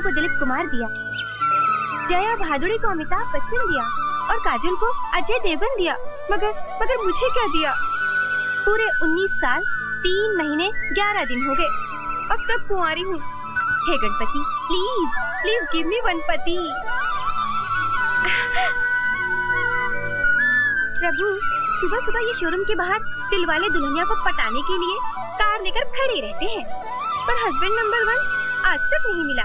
रानू को दिलीप कुमार दिया, जया भादुड़ी को अमिताभ बच्चन दिया और काजल को अजय देवगन दिया, मगर मुझे क्या दिया? पूरे 19 साल 3 महीने 11 दिन हो गए और तब कुंवारी हूँ। हे Ganpati, please please give me one पति। प्रभु, सुबह सुबह ये शोरूम के बाहर दिलवाले दुल्हनिया को पटाने के लिए कार लेकर खड़े रहते हैं, पर हस्बैंड नंबर 1 आज तक नहीं मिला।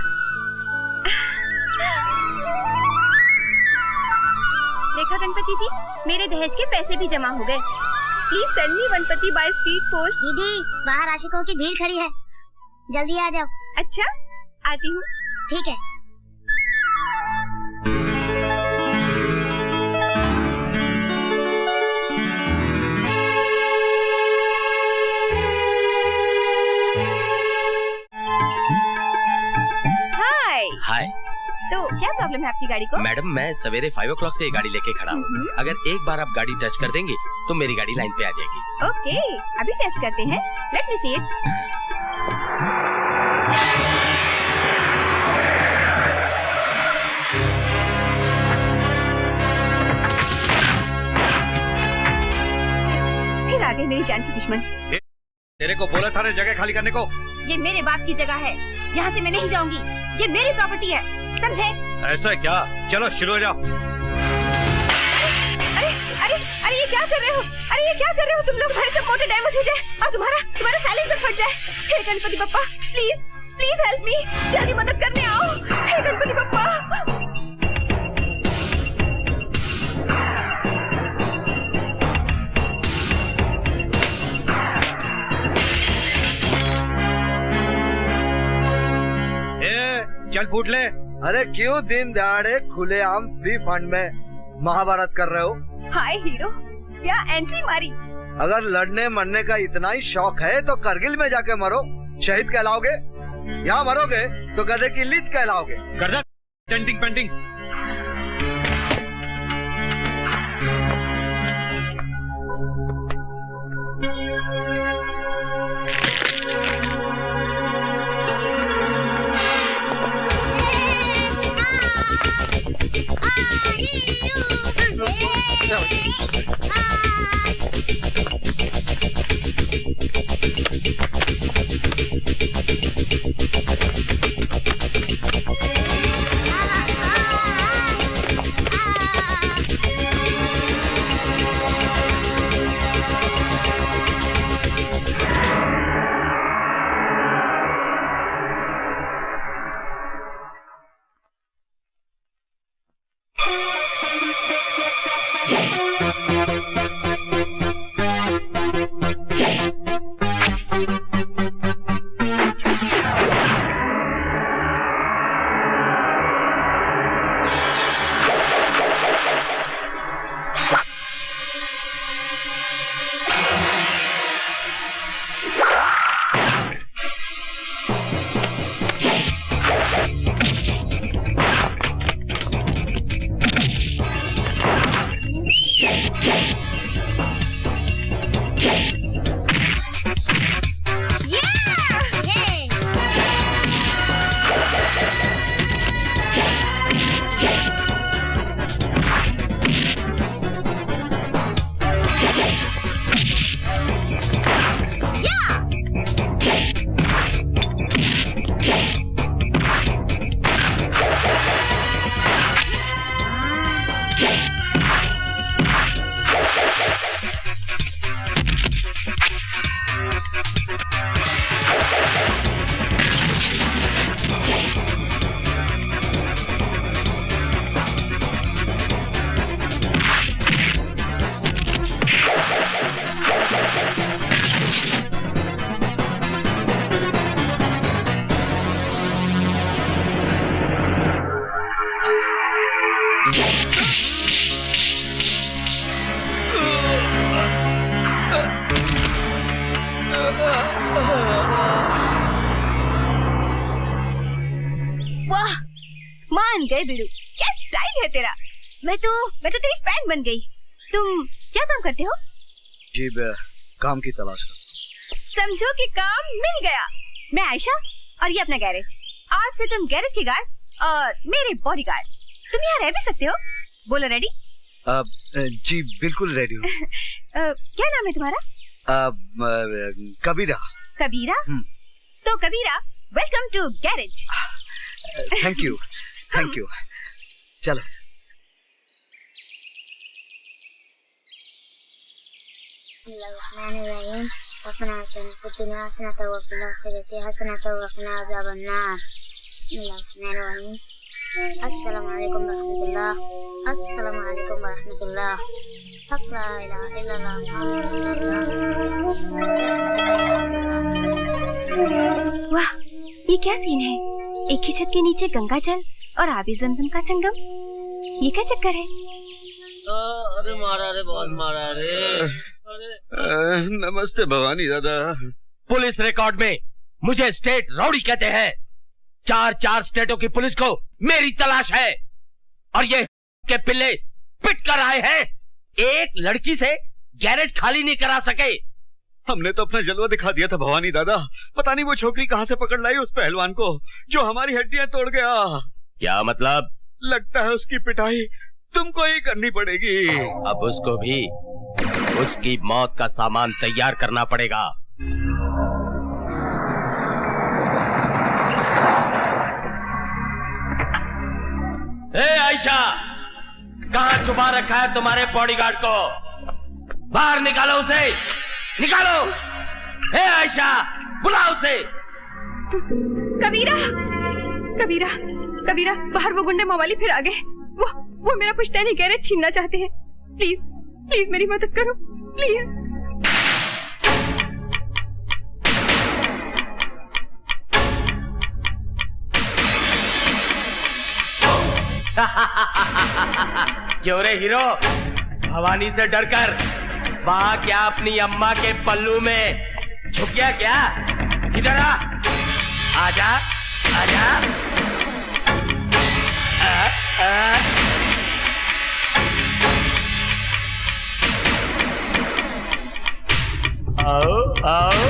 देखा गणपति जी, मेरे दहेज के पैसे भी जमा हो गए। प्लीज सेंड मी वन पति बाय स्पीड पोस्ट। दीदी, बाहर आशिकों की भीड़ खड़ी है, जल्दी आ जाओ। अच्छा, आती हूँ। ठीक है। हाय। तो क्या प्रॉब्लम है आपकी गाड़ी को? मैडम, मैं सवेरे 5 o'clock से ये गाड़ी लेके खड़ा हूँ। अगर एक बार आप गाड़ी टच कर देंगी तो मेरी गाड़ी लाइन पे आ जाएगी। ओके, अभी टेस्ट करते हैं। Let me see it. फिर आ गए मेरी जान के दुश्मन। तेरे को बोला था ना जगह खाली करने को। ये मेरे बाप की जगह है, यहाँ से मैं नहीं जाऊंगी। ये मेरी प्रॉपर्टी है, समझे? ऐसा है क्या? चलो शुरू हो जाओ। अरे अरे अरे ये क्या कर रहे हो? अरे ये क्या कर रहे हो तुम लोग? हमारे सब मोटर डैमेज हो जाए और तुम्हारा साइलेंसर फट जाए। हे Ganpati Bappa, please please help me. जल्दी मदद करने आओ। हे गणपति बप्पा। चल फूट ले। अरे क्यों दिन दहाड़े खुलेआम फ्री फंड में महाभारत कर रहे हो? हाय हीरो, क्या एंट्री मारी। अगर लड़ने मरने का इतना ही शौक है तो करगिल में जाके मरो, शहीद कहलाओगे। यहाँ मरोगे तो गधे की लीद कहलाओगे। कर दे टेंटिंग पेंटिंग। मान गए बिड़ू, क्या स्टाइल है तेरा। मैं तो तेरी फैन बन गई। तुम क्या काम करते हो? जी काम की तलाश कर। समझो कि काम मिल गया। मैं आयशा और ये अपना गैरेज। आज से तुम गैरेज के गार्ड और मेरे बॉडीगार्ड। तुम यहाँ रह भी सकते हो। बोलो रेडी? जी बिल्कुल रेडी हूँ। क्या नाम है तुम्हारा? कबीरा। कबीरा? तो Kabira, welcome to garage. Thank you, thank you. चलो। अस्सलाम वालेकुम रहमतुल्लाह। अस्सलाम वालेकुम रहमतुल्लाह। ला इलाहा इल्लल्लाह। वाह, ये क्या सीन है? एक ही छत के नीचे गंगा जल और आबे जमजम का संगम। ये क्या चक्कर है? अरे मारा रे, बहुत मारा रे। नमस्ते भवानी दादा। पुलिस रिकॉर्ड में मुझे स्टेट रौडी कहते हैं। 4 स्टेटों की पुलिस को मेरी तलाश है और ये के पिल्ले पिट कर आए हैं। एक लड़की से गैरेज खाली नहीं करा सके। हमने तो अपना जलवा दिखा दिया था भवानी दादा। पता नहीं वो छोकरी कहाँ से पकड़ लाई उस पहलवान को जो हमारी हड्डियां तोड़ गया। क्या मतलब? लगता है उसकी पिटाई तुमको ही करनी पड़ेगी। अब उसको भी उसकी मौत का सामान तैयार करना पड़ेगा। ए आयशा, कहाँ छुपा रखा है तुम्हारे बॉडीगार्ड को? बाहर निकालो उसे, निकालो। ए आयशा, बुलाओ उसे। कबीरा, कबीरा, कबीरा, बाहर वो गुंडे मवाली फिर आ गए। वो मेरा पुश्तैनी गैरेज छीनना चाहते हैं। प्लीज, प्लीज मेरी मदद करो, प्लीज। क्यों रे हीरो, भवानी से डरकर वहां क्या अपनी अम्मा के पल्लू में छुप गया क्या? इधर आ, आजा, आजा। आओ, आओ,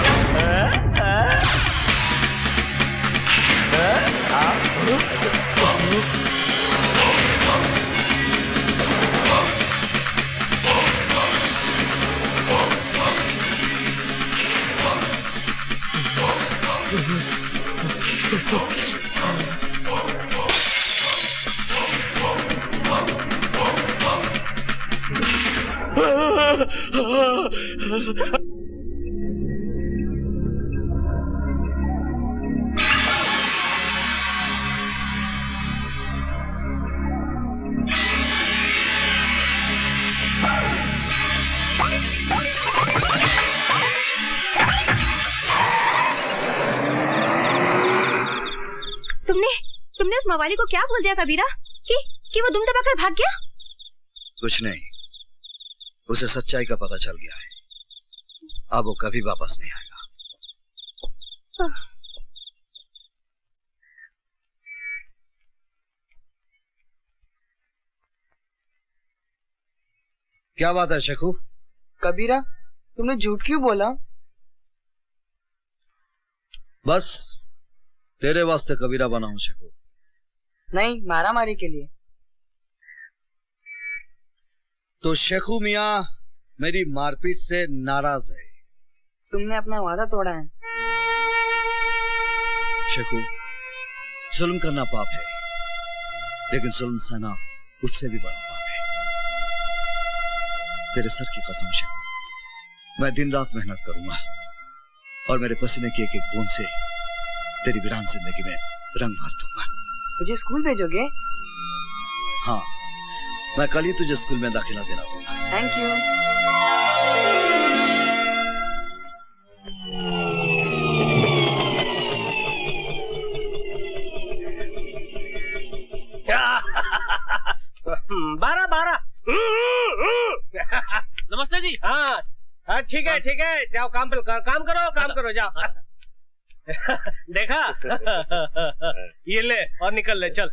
तुमने उस मवाली को क्या बोल दिया कबीरा कि वो दुम दबाकर भाग गया? कुछ नहीं, उसे सच्चाई का पता चल गया है। अब वो कभी वापस नहीं आएगा। क्या बात है शेखू? कबीरा, तुमने झूठ क्यों बोला? बस तेरे वास्ते कबीरा बना हूं शेखू। नहीं, मारामारी के लिए। तो शेखू मियां मेरी मारपीट से नाराज है। तुमने अपना वादा तोड़ा है। शेखू, जुल्म करना पाप है, लेकिन जुल्म सहना उससे भी बड़ा पाप है। तेरे सर की कसम शेखू, मैं दिन रात मेहनत करूंगा और मेरे पसीने की एक एक बूंद से तेरी वीरान जिंदगी में रंग भर दूंगा। मुझे स्कूल भेजोगे? हाँ, मैं कल ही तुझे स्कूल में दाखिला दिला दूंगा। Thank you. बारह नमस्ते जी। हाँ हाँ, ठीक है ठीक है, जाओ काम करो जाओ। देखा? ये ले और निकल ले, चल।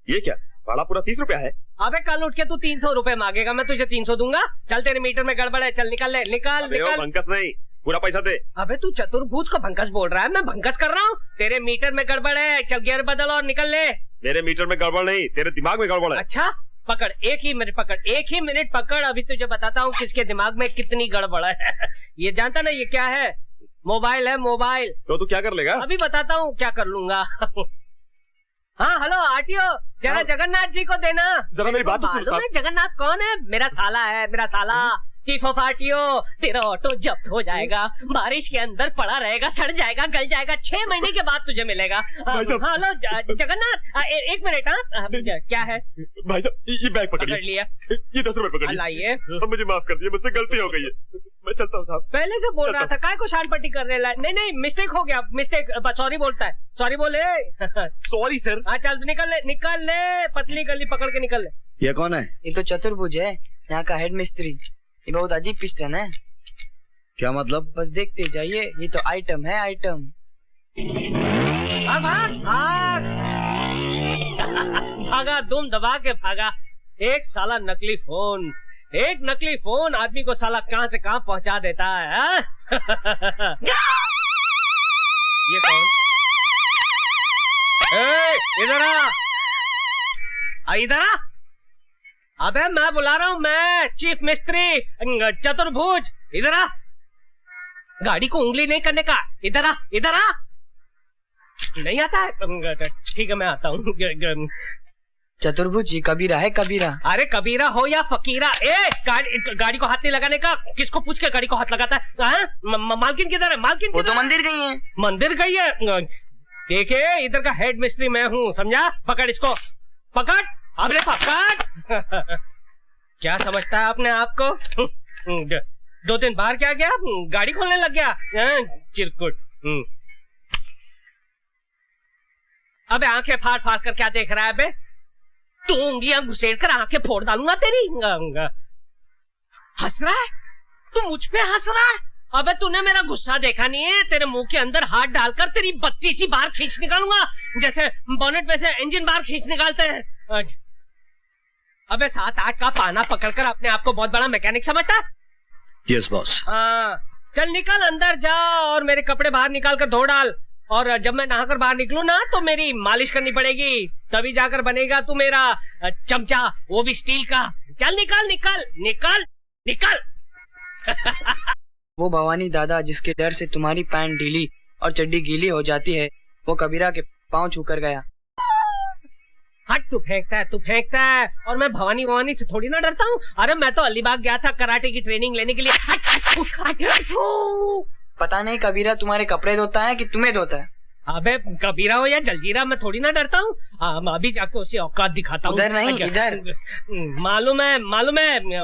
ये क्या भाड़ा पूरा 30 रुपया है? अबे कल उठ के तू 300 रुपए मांगेगा, मैं तुझे 300 दूंगा। चल, तेरे मीटर में गड़बड़ है, चल निकल ले, निकाल। पंकज नहीं, पूरा पैसा दे। अबे तू चतुर्भुज को भंकस बोल रहा है, मैं भंकस कर रहा हूँ। तेरे मीटर में गड़बड़ है, चल गियर बदल और निकल ले। मेरे मीटर में गड़बड़ नहीं, तेरे दिमाग में गड़बड़ है। अच्छा पकड़, एक ही मिनट पकड़, अभी तुझे बताता हूँ किसके दिमाग में कितनी गड़बड़ है। ये जानता ना ये क्या है? मोबाइल है, मोबाइल। तो तू क्या कर लेगा? अभी बताता हूँ क्या कर लूंगा। हाँ हेलो आरटीओ, जरा जगन्नाथ जी को देना। जरा मेरी बात तो सुन साहब। जगन्नाथ कौन है? मेरा साला है, मेरा साला। चीफ ऑफ आरटीओ, तेरा ऑटो जब्त हो जाएगा, बारिश के अंदर पड़ा रहेगा, सड़ जाएगा, गल जाएगा, 6 महीने के बाद तुझे मिलेगा। हेलो जगन्नाथ, एक मिनट। हाँ क्या है भाई साहब? ये बैग पकड़ लिया, ये 10 रुपए पकड़ लाइए। मुझे माफ कर दिया, मुझसे गलती हो गई है, मैं चलता हूँ साहब। पहले से बोल रहा था, काय को शान पट्टी कर रहे? नहीं मिस्टेक हो गया, मिस्टेक। सॉरी बोलता है, सॉरी बोले। Sorry sir. हाँ चल निकल ले, पतली गली पकड़ के निकल ले। ये कौन है? ये तो चतुर्भुज है, यहाँ का हेड मिस्त्री। ये बहुत अजीब पिस्टन है। क्या मतलब? बस देखते जाइए, ये तो आइटम है, आइटम। भागा, दुम दबा के भागा। एक साला नकली फोन, एक नकली फोन आदमी को साला कहां से कहां पहुंचा देता है। ये कौन? इधर आ, इधर आ। अबे मैं बुला रहा हूँ, मैं चीफ मिस्त्री चतुर्भुज, इधर आ। गाड़ी को उंगली नहीं करने का, इधर आ, इधर आ। नहीं आता है? ठीक है मैं आता हूँ। चतुर्भुज जी कबीरा है, कबीरा। अरे कबीरा हो या फकीरा, गाड़ी को हाथ नहीं लगाने का। किसको पूछ के गाड़ी को हाथ लगाता है? मालकिन किधर है? मालकिन वो तो मंदिर गई है। मंदिर गई है? देखिए इधर का हेड मिस्त्री मैं हूँ, समझा? पकड़ इसको, पकड़, अबे पकड़। क्या समझता है अपने आप को? 2 दिन बाहर क्या गया, गाड़ी खोलने लग गया चिरकुट। अबे आंखें फाड़ फाड़ कर क्या देख रहा है बे? तू उंगलियां घुसेड़ कर आंखें फोड़ डालूंगा तेरी। हंस रहा है तू, मुझ पे हंस रहा है? अबे तूने मेरा गुस्सा देखा नहीं है? तेरे मुंह के अंदर हाथ डालकर तेरी 32 बार खींच निकालूंगा, जैसे बोनेट में से इंजन बार खींच निकालते हैं। अबे 7-8 का पाना पकड़कर अपने आप को बहुत बड़ा मैकेनिक समझता है? Yes boss. हाँ चल निकल, अंदर जा और मेरे कपड़े बाहर निकाल कर धो डाल। और जब मैं नहाकर बाहर निकलूं ना तो मेरी मालिश करनी पड़ेगी, तभी जाकर बनेगा तू मेरा चमचा, वो भी स्टील का। चल निकल निकल निकल निकल। वो भवानी दादा जिसके डर से तुम्हारी पैंट ढीली और चड्डी गीली हो जाती है, वो कबीरा के पांव छूकर गया। हट, तू फेंकता है और मैं भवानी से थोड़ी ना डरता हूँ। अरे मैं तो अलीबाग गया था कराटे की ट्रेनिंग लेने के लिए। पता नहीं कबीरा तुम्हारे कपड़े धोता है कि तुम्हें धोता है। अबे कबीरा हो या जलजीरा, मैं थोड़ी ना डरता हूँ। अभी जाके उसे औकात दिखाता हूँ। उधर नहीं, इधर। मालूम है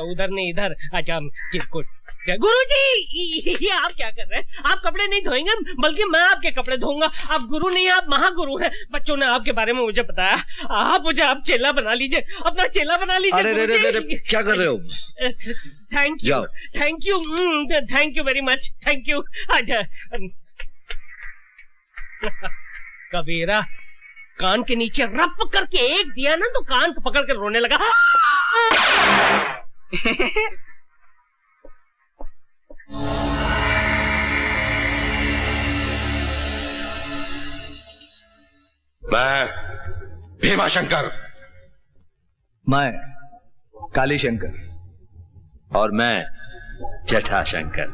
उधर नहीं, इधर। अच्छा चिरकुट। गुरुजी ये आप क्या कर रहे हैं? आप कपड़े नहीं धोएंगे, बल्कि मैं आपके कपड़े धोऊंगा। आप गुरु नहीं, आप महागुरु हैं। बच्चों ने आपके बारे में मुझे बताया। आप मुझे आप चेला बना लीजिए, अपना चेला बना लीजिए। अरे क्या कर रहे हो? Thank you very much, thank you. Kabira कान के नीचे रफ करके एक दिया ना तो कान को पकड़ कर रोने लगा। मैं भीमाशंकर। मैं काली शंकर। और मैं जटाशंकर।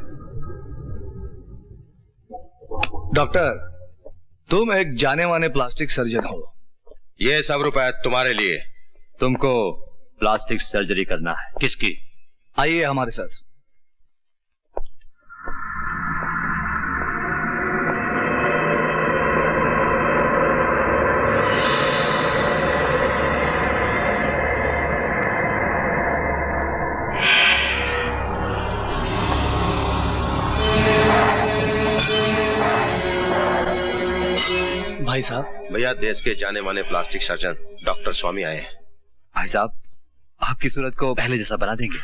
डॉक्टर, तुम एक जाने माने प्लास्टिक सर्जन हो। ये सब रुपए तुम्हारे लिए। तुमको प्लास्टिक सर्जरी करना है। किसकी? आइए हमारे साथ। भाई साहब। भैया, देश के जाने माने प्लास्टिक सर्जन डॉक्टर स्वामी आए हैं। भाई साहब, आपकी सूरत को पहले जैसा बना देंगे।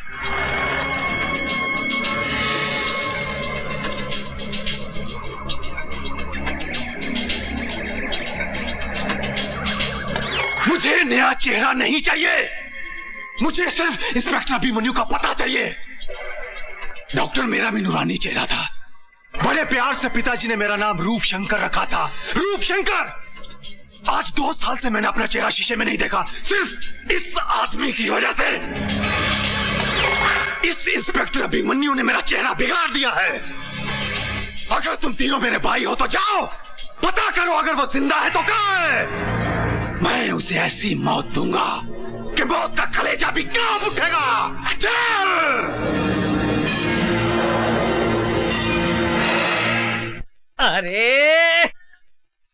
मुझे नया चेहरा नहीं चाहिए, मुझे सिर्फ इंस्पेक्टर अभिमन्यु का पता चाहिए। डॉक्टर मेरा भी नूरानी चेहरा था, बड़े प्यार से पिताजी ने मेरा नाम रूप शंकर रखा था। रूप शंकर। आज 2 साल से मैंने अपना चेहरा शीशे में नहीं देखा, सिर्फ इस आदमी की वजह से। इस इंस्पेक्टर अभिमन्यु ने मेरा चेहरा बिगाड़ दिया है। अगर तुम तीनों मेरे भाई हो तो जाओ, पता करो अगर वो जिंदा है तो कहाँ है। मैं उसे ऐसी मौत दूंगा कि मौत का कलेजा भी कांप उठेगा। चल! अरे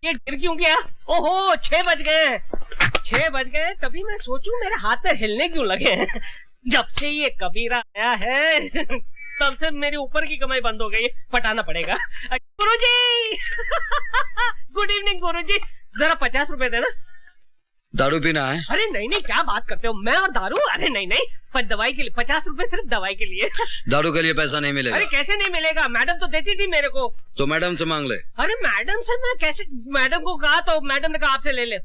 ये गिर क्यों गया? ओहो 6 बज गए। 6 बज गए तभी मैं सोचूं मेरे हाथ पैर हिलने क्यों लगे हैं। जब से ये कबीरा आया है तब से मेरे ऊपर की कमाई बंद हो गई। पटाना पड़ेगा। गुरुजी गुड इवनिंग गुरुजी, जरा 50 रुपए देना। दारू पीना है? अरे नहीं नहीं, क्या बात करते हो, मैं और दारू? अरे नहीं नहीं, पर दवाई के लिए 50 रुपए, सिर्फ दवाई के लिए। दारू के लिए पैसा नहीं मिलेगा। अरे कैसे नहीं मिलेगा, मैडम तो देती थी मेरे को। तो मैडम से मांग ले। अरे मैडम से मैं कैसे, मैडम को कहा तो मैडम ने कहा आपसे ले ले।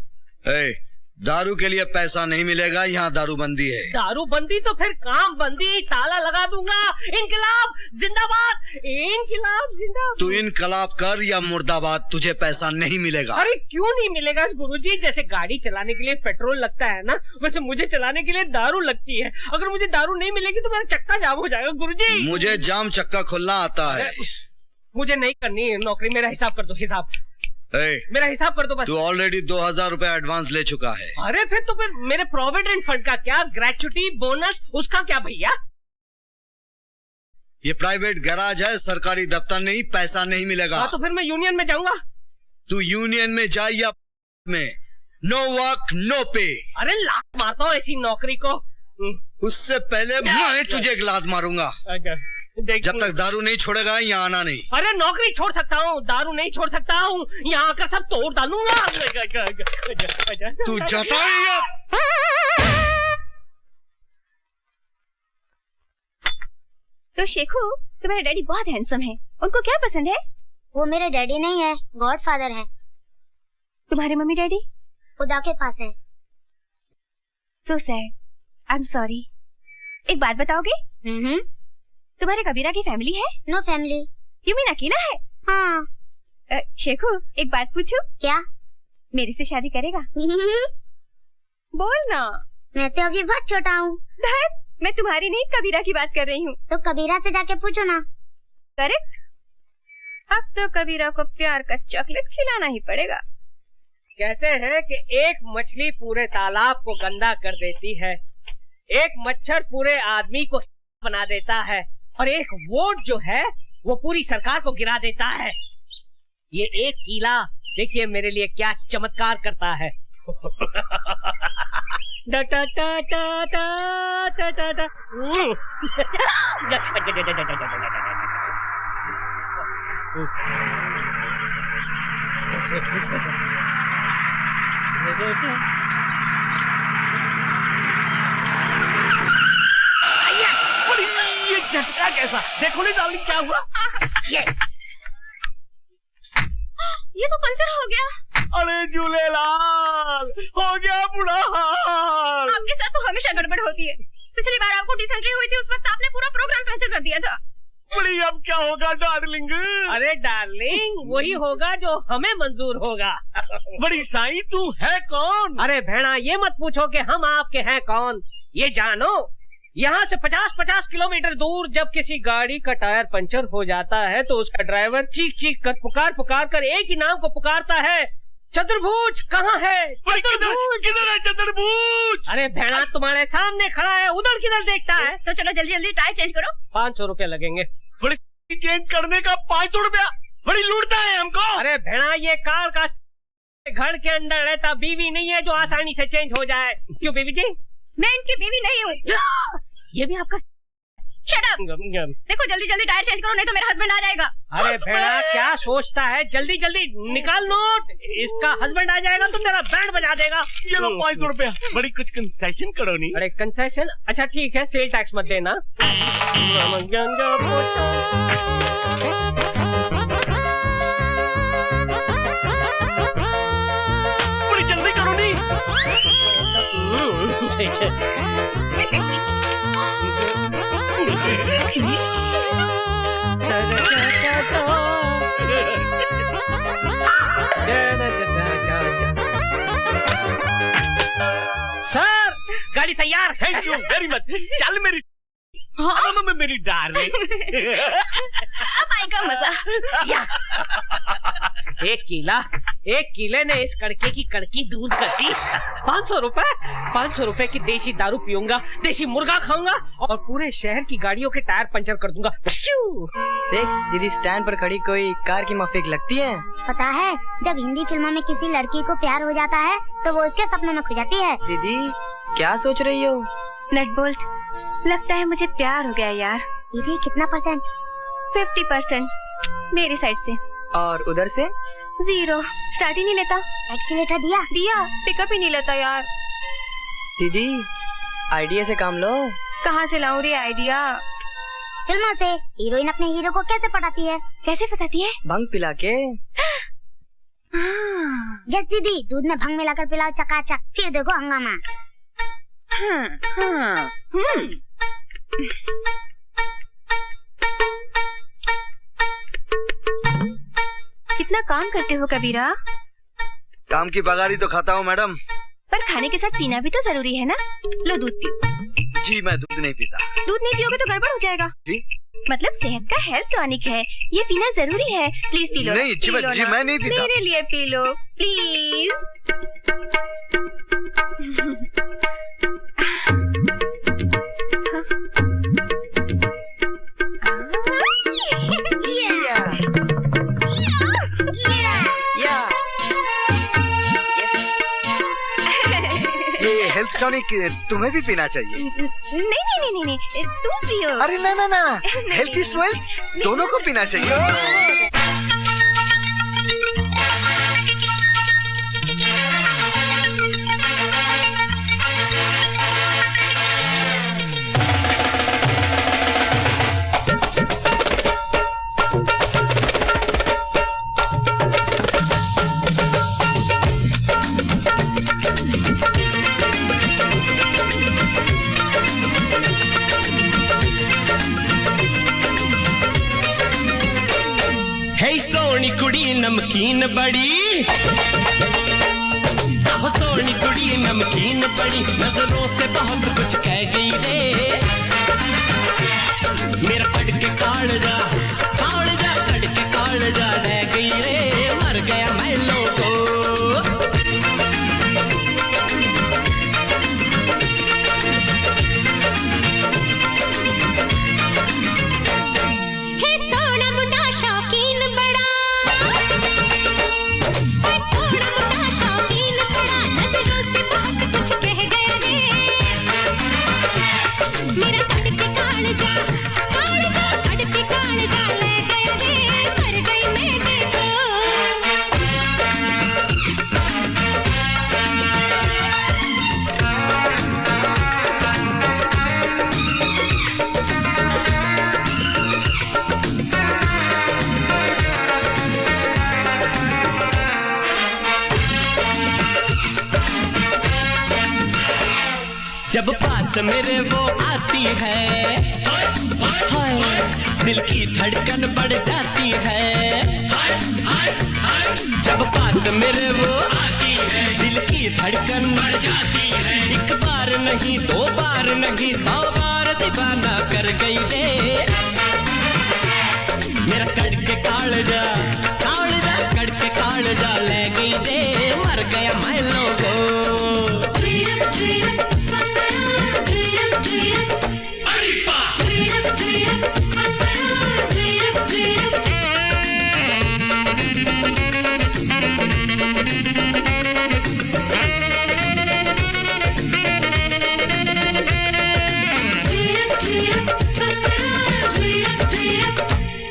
दारू के लिए पैसा नहीं मिलेगा, यहाँ दारू बंदी है। दारू बंदी तो फिर काम बंदी, ताला लगा दूंगा। इनकलाब जिंदाबाद, इनकलाब जिंदाबाद। तू इनकलाब कर या मुर्दाबाद, तुझे पैसा नहीं मिलेगा। अरे क्यों नहीं मिलेगा गुरुजी? जैसे गाड़ी चलाने के लिए पेट्रोल लगता है ना, वैसे मुझे चलाने के लिए दारू लगती है। अगर मुझे दारू नहीं मिलेगी तो मेरा चक्का जाम हो जाएगा गुरुजी। मुझे जाम चक्का खोलना आता है। मुझे नहीं करनी है नौकरी, मेरा हिसाब कर दो, हिसाब मेरा हिसाब कर दो बस। तू ऑलरेडी 2000 रुपए एडवांस ले चुका है। अरे फिर तो फिर मेरे प्रोविडेंट फंड का क्या, ग्रेचुटी बोनस उसका क्या भैया? ये प्राइवेट गैराज है, सरकारी दफ्तर नहीं, पैसा नहीं मिलेगा। हाँ तो फिर मैं यूनियन में जाऊंगा। तू यूनियन में जा या में, नो वर्क नो पे। अरे लात मारता हूँ ऐसी नौकरी को। उससे पहले मैं तुझे एक लात मारूंगा। जब तक दारू नहीं छोड़ेगा यहाँ आना नहीं। अरे नौकरी छोड़ सकता हूँ, दारू नहीं छोड़ सकता हूँ, यहाँ आकर सब तोड़ डालूंगा। तू जाता है? तो शेखू, तुम्हारे डैडी बहुत हैंडसम है, उनको क्या पसंद है? वो मेरे डैडी नहीं है, गॉडफादर है। तुम्हारे मम्मी डैडी? खुदा के पास है। So sad, I am sorry. एक बात बताओगे? तुम्हारे कबीरा की फैमिली है? No family. यू मीन अकेला है? हाँ। शेखू एक बात पूछूं? क्या? मेरे से शादी करेगा? बोल ना। मैं तो अभी बहुत छोटा हूँ। मैं तुम्हारी नहीं कबीरा की बात कर रही हूँ। तो कबीरा से जाके पूछो ना। करेक्ट। अब तो कबीरा को प्यार का चॉकलेट खिलाना ही पड़ेगा। कहते हैं कि एक मछली पूरे तालाब को गंदा कर देती है, एक मच्छर पूरे आदमी को बना देता है, और एक वोट जो है वो पूरी सरकार को गिरा देता है। ये एक कीला देखिए मेरे लिए क्या चमत्कार करता है। डा टा टा टा टा टा टा टा। ये झटका कैसा? देखो नहीं डार्लिंग क्या हुआ? यस, ये तो पंचर हो गया। अरे झूलेलाल, हो गया बुरा हाल। आपके साथ तो हमेशा गड़बड़ होती है। पिछली बार आपको डिसेंट्री हुई थी, उस वक्त आपने पूरा प्रोग्राम कैंसिल कर दिया था। बड़ी अब क्या होगा डार्लिंग? अरे डार्लिंग वही होगा जो हमें मंजूर होगा। बड़ी साईं तू है कौन? अरे भेड़ा ये मत पूछो कि हम आपके हैं कौन, ये जानो यहाँ से 50-50 किलोमीटर दूर जब किसी गाड़ी का टायर पंचर हो जाता है तो उसका ड्राइवर चीख चीख कर पुकार कर एक ही नाम को पुकारता है, चतुर्भुज कहाँ है? किधर है चतुर्भुज? अरे भेड़ा तुम्हारे सामने खड़ा है, उधर किधर देखता है? तो चलो जल्दी जल्दी टायर चेंज करो। 500 रुपया लगेंगे। बड़ी चेंज करने का 500 रुपया? बड़ी लूटता है हमको। अरे भेड़ा ये कार का घर के अंदर रहता बीवी नहीं है जो आसानी से चेंज हो जाए। क्यों बीवी जी? मैं इनकी बीवी नहीं हूँ। ये भी आपका? Shut up. देखो जल्दी जल्दी टायर चेंज करो नहीं तो मेरा हस्बैंड आ जाएगा। अरे भेड़ा क्या सोचता है, जल्दी जल्दी निकाल नोट, इसका हस्बैंड आ जाएगा तो तेरा बैंड बजा देगा। ये लो 500 रुपया। बड़ी कुछ कंसेशन करो नहीं? अरे कंसेशन? अच्छा ठीक है, सेल टैक्स मत देना। बड़ी जल्दी करो नहीं? गाड़ी तैयार। Thank you very much. चल मेरी मेरी डार्लिंग। अब आएगा मजा। एक किले ने इस कड़के की कड़की दूर कर दी। 500 रुपए की देसी दारू पीऊंगा, देसी मुर्गा खाऊंगा और पूरे शहर की गाड़ियों के टायर पंचर कर दूंगा। देख दीदी, स्टैंड पर खड़ी कोई कार की माफिक लगती है। पता है, जब हिंदी फिल्मों में किसी लड़की को प्यार हो जाता है तो वो उसके सपनों में खो जाती है। दीदी क्या सोच रही हो? नटबोल्ट, लगता है मुझे प्यार हो गया यार। दीदी कितना %? 50% मेरी साइड से। और उधर से? 0। स्टार्ट ही नहीं लेता। एक्सीलेटर दिया? दिया, पिकअप ही नहीं लेता यार। दीदी आइडिया से काम लो। कहाँ से लाऊं रे आइडिया? फिल्मों से। हीरोइन अपने हीरो को कैसे पटाती है? कैसे फंसाती है? भंग पिला के। जस दीदी, दूध में भंग मिलाकर पिलाओ चकाचक, फिर देखो हंगामा। कितना काम करते हो कबीरा? काम की बगारी तो खाता हूँ मैडम। पर खाने के साथ पीना भी तो जरूरी है ना। लो दूध पियो। जी मैं दूध नहीं पीता। दूध नहीं पियोगे तो गड़बड़ हो जाएगा। जी? मतलब सेहत का हेल्थ टॉनिक है, ये पीना जरूरी है। Please P low. नहीं जी, मैं नहीं पीता। मेरे लिए पी लो प्लीज। ये हेल्थ टॉनिक तुम्हें भी पीना चाहिए। नहीं, तुम पियो। अरे ना, हेल्थ इज वेल्थ, दोनों को पीना चाहिए। कुड़ी नमकीन बड़ी, हो सोनी कुड़ी नमकीन बड़ी, नजरों से बहुत कुछ कह गई रे। मेरा कड़के कालजा कड़के कालजा रह गई रे, मर गया मैं लोगो। जब पास मेरे वो आती है, हाय दिल की धड़कन बढ़ जाती है। जब पास मेरे वो आती है, दिल की धड़कन बढ़ जाती है। एक बार नहीं, 2 बार नहीं, 100 बार दीवाना कर गई रे। मेरा कड़के कालजा कड़के कालजा ले गई रे, मर गया मैं लोगो।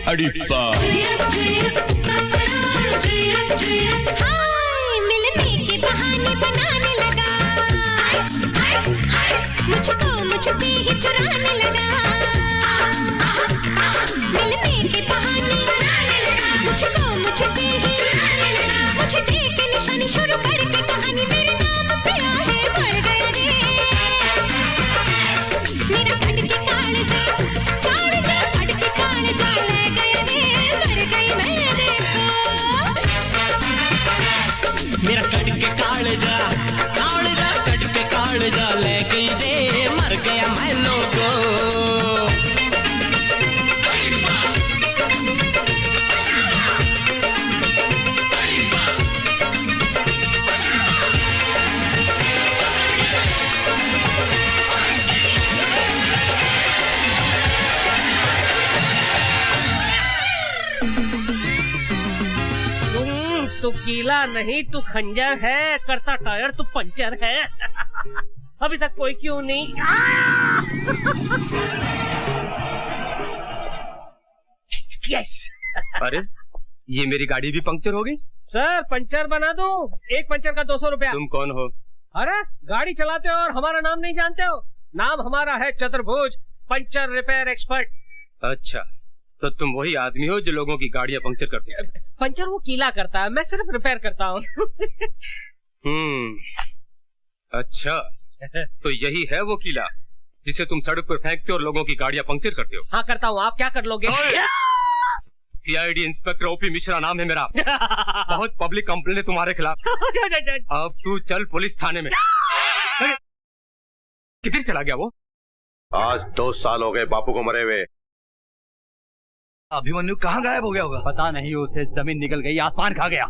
अड़िप्पा मिलने के बहाने बनाने लगा, मुझसे ही चुराने लगा। मिलने के बहाने बनाने लगा, मुझसे ही चुराने लगा। मुझे देख के निशानी शुरू करके कहानी मेरे नाम पे आहे मर गया रे। मेरा कड़के कालजा कड़के कालजा ले गया रे, मर गई मैं देखो। मेरा कड़के कालजा कड़के कालजा ले गई रे, कीला नहीं तू खंजर है, करता टायर तू पंचर है। अभी तक कोई क्यों नहीं? यस। अरे ये मेरी गाड़ी भी पंक्चर हो गई। सर पंचर बना दूं? एक पंचर का 200 रुपया। तुम कौन हो? अरे गाड़ी चलाते हो और हमारा नाम नहीं जानते हो? नाम हमारा है चतुर्भुज, पंचर रिपेयर एक्सपर्ट। अच्छा, तो तुम वही आदमी हो जो लोगों की गाड़ियां पंक्चर करते हैं? पंचर वो कीला करता है, मैं सिर्फ रिपेयर करता हूँ। अच्छा, तो यही है वो कीला जिसे तुम सड़क पर फेंकते हो और लोगों की गाड़ियां पंक्चर करते हो? हाँ करता हूँ, आप क्या कर लोगे? सीआईडी इंस्पेक्टर ओपी मिश्रा नाम है मेरा। बहुत पब्लिक कंप्लेंट है तुम्हारे खिलाफ। अब तू चल पुलिस थाने में। किधर चला गया वो? आज 2 साल हो गए बापू को मरे हुए। अभिमन्यु कहाँ गायब हो गया होगा? पता नहीं, उसे जमीन निकल गई, आसमान खा गया।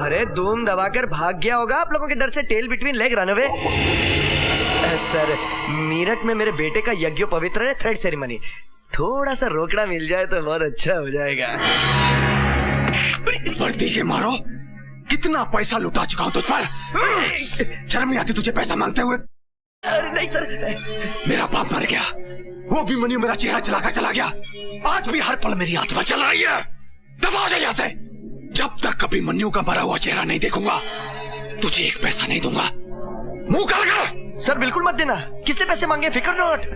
अरे धूम दबाकर भाग गया होगा आप लोगों के डर से। Tail between leg run away. Sir Meerut में मेरे बेटे का यज्ञोपवित्र है, थ्रेड सेरेमनी। थोड़ा सा रोकड़ा मिल जाए तो बहुत अच्छा हो जाएगा। वर्दी के मारो, कितना पैसा लुटा चुका हूं तुझ पर। शर्म नहीं आती तुझे पैसा मांगते हुए? अरे नहीं सर, मेरा बाप मर गया, वो भी मनी मेरा चेहरा चलाकर चला गया। आज भी हर पल मेरी आत्मा चल रही है। दफा हो जाए यहाँ से। जब तक अभिमन्यु का मरा हुआ चेहरा नहीं देखूंगा तुझे एक पैसा नहीं दूंगा। मुंह काला कर। सर बिल्कुल मत देना। किससे पैसे मांगे? फिकर नॉट।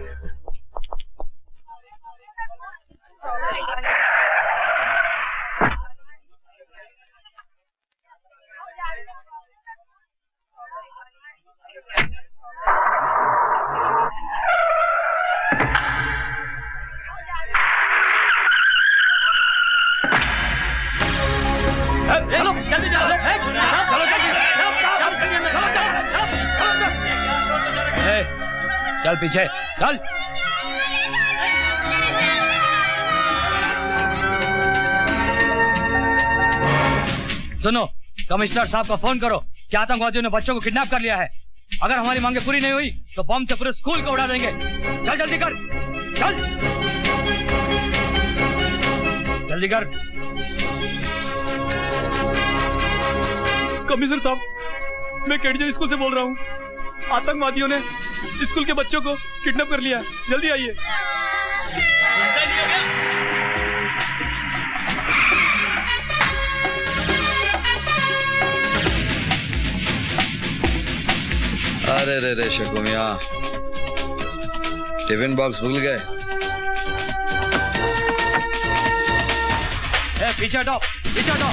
चल पीछे चल। सुनो, कमिश्नर साहब को फोन करो कि आतंकवादियों ने बच्चों को किडनैप कर लिया है। अगर हमारी मांगे पूरी नहीं हुई तो बम से पूरे स्कूल को उड़ा देंगे। चल जल्दी कर, चल जल्दी कर। कमिश्नर साहब, मैं केडीजन स्कूल से बोल रहा हूँ। आतंकवादियों ने स्कूल के बच्चों को किडनैप कर लिया। जल्दी आइए। अरे रे रे शकु मियां, टिफिन बॉक्स भूल गए। पीछे हटो, पीछे हटो।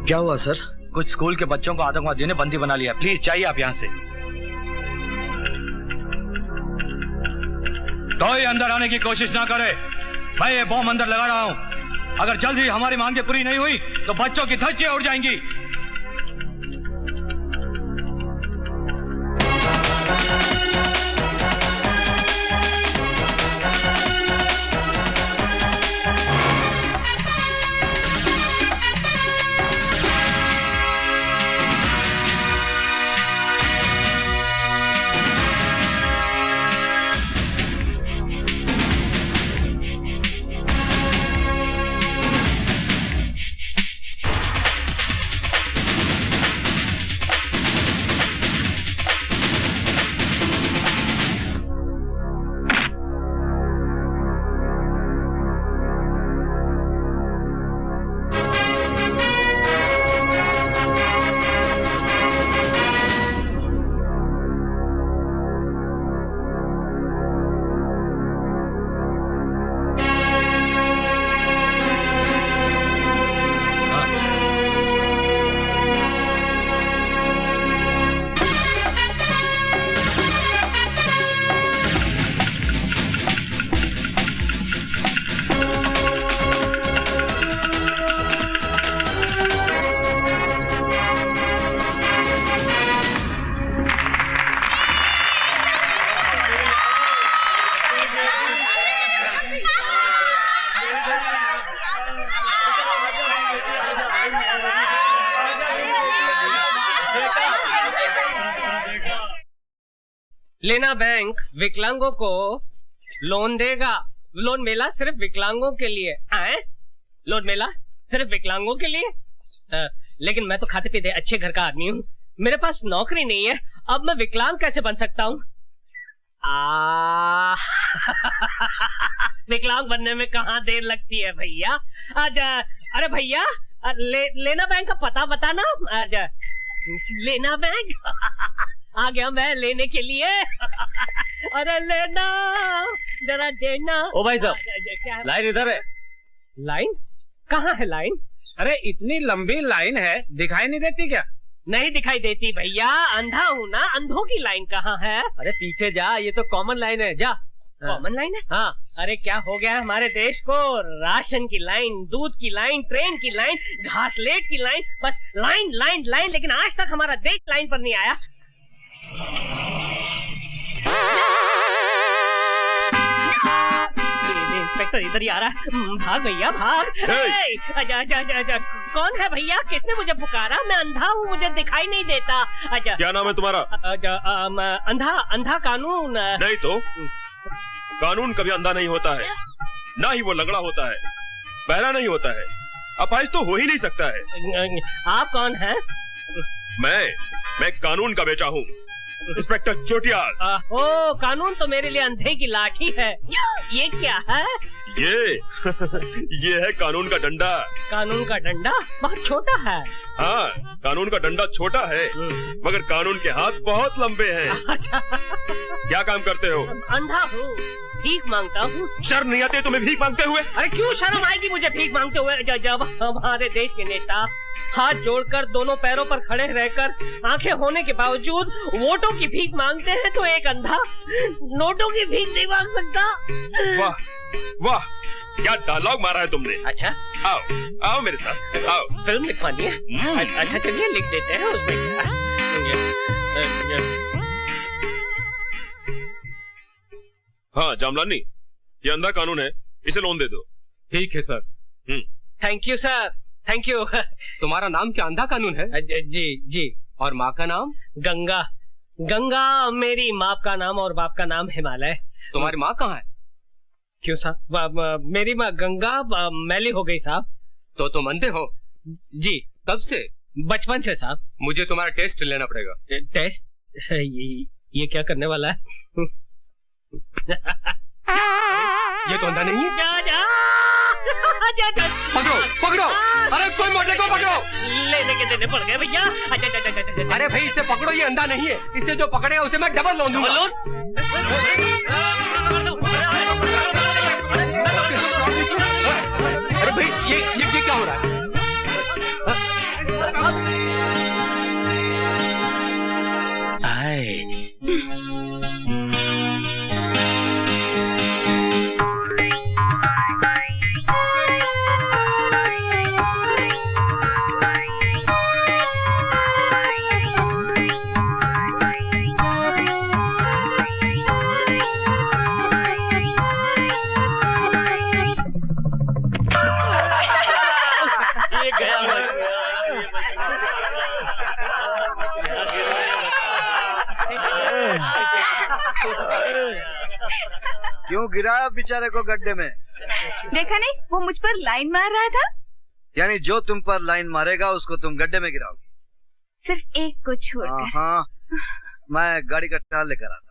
क्या हुआ सर? कुछ स्कूल के बच्चों को आतंकवादियों ने बंदी बना लिया। प्लीज चाहिए आप यहाँ से। कोई अंदर आने की कोशिश ना करे। मैं ये बॉम्ब अंदर लगा रहा हूँ। अगर जल्द ही हमारी मांगे पूरी नहीं हुई तो बच्चों की धज्जियां उड़ जाएंगी। लेना बैंक विकलांगों को लोन देगा। लोन मेला सिर्फ विकलांगों के लिए। आए? लोन मेला सिर्फ विकलांगों के लिए? लेकिन मैं तो खाते पीते अच्छे घर का आदमी हूँ, मेरे पास नौकरी नहीं है, अब मैं विकलांग कैसे बन सकता हूँ? विकलांग बनने में कहाँ देर लगती है भैया। अरे भैया, लेना बैंक का पता बताना। लेना बैंक आ गया मैं लेने के लिए। अरे लेना, जरा देना। ओ भाई साहब, लाइन इधर है। लाइन? कहाँ है लाइन? अरे इतनी लंबी लाइन है, दिखाई नहीं देती क्या? नहीं दिखाई देती भैया, अंधा हूँ ना, अंधों की लाइन कहाँ है? अरे पीछे जा, ये तो कॉमन लाइन है, जा। कॉमन लाइन है? हाँ। अरे क्या हो गया हमारे देश को? राशन की लाइन, दूध की लाइन, ट्रेन की लाइन, घासलेट की लाइन, बस लाइन लाइन लाइन, लेकिन आज तक हमारा देश लाइन पर नहीं आया। इंस्पेक्टर इधर ही आ रहा है। भाग भैया भाग। आजा। कौन है भैया? किसने मुझे पुकारा? मैं अंधा हूँ, मुझे दिखाई नहीं देता। क्या नाम है तुम्हारा? अंधा कानून। नहीं तो कानून कभी अंधा नहीं होता है, ना ही वो लंगड़ा होता है, बहरा नहीं होता है, अपाहिज तो हो ही नहीं सकता है। आप कौन हैं? मैं कानून का बेटा हूँ, इंस्पेक्टर चोटियाल। ओ, कानून तो मेरे लिए अंधे की लाठी है। ये क्या है? ये है कानून का डंडा। कानून का डंडा बहुत छोटा है। हाँ, कानून का डंडा छोटा है, मगर कानून के हाथ बहुत लंबे हैं। क्या काम करते हो? अंधा हूँ, भीख मांगता हूँ। शर्म नहीं आती तुम्हें भीख मांगते हुए? अरे क्यों शर्म आएगी मुझे भीख मांगते हुए, जब हमारे देश के नेता हाथ जोड़कर दोनों पैरों पर खड़े रहकर आंखें होने के बावजूद वोटों की भीख मांगते हैं, तो एक अंधा नोटों की भीख नहीं मांग सकता। वाह वाह, क्या डायलॉग मारा है तुमने। अच्छा, आओ मेरे साथ, आओ। फिल्म लिखवानी है? अच्छा चलिए लिख देते हैं, उसमें क्या। हाँ जामलानी, ये अंधा कानून है, इसे लोन दे दो। ठीक है sir. Thank you sir, thank you. तुम्हारा नाम क्या अंधा कानून है? जी। और माँ का नाम? गंगा। गंगा मेरी माँ का नाम और बाप का नाम हिमालय। तुम्हारी माँ कहाँ है? क्यों साहब? मेरी माँ गंगा मैली हो गई साहब। तो तुम अंधे हो? जी। कब से? बचपन से साहब। मुझे तुम्हारा टेस्ट लेना पड़ेगा। टेस्ट? ये क्या करने वाला है? ये तो अंधा नहीं है। जा। पकड़ो। अरे कोई मोटे को पकड़ो। लेने के देने पड़ गए भैया। अरे भाई इसे पकड़ो, ये अंधा नहीं है, इसे जो पकड़ेगा उसे मैं डबल लोन दूंगा। अरे भाई ये क्या हो रहा है? क्यों गिराया बेचारे को गड्ढे में? देखा नहीं, वो मुझ पर लाइन मार रहा था। यानी जो तुम पर लाइन मारेगा उसको तुम गड्ढे में गिराओगी? सिर्फ एक को छोड़कर। हाँ, मैं गाड़ी का टायर लेकर आता।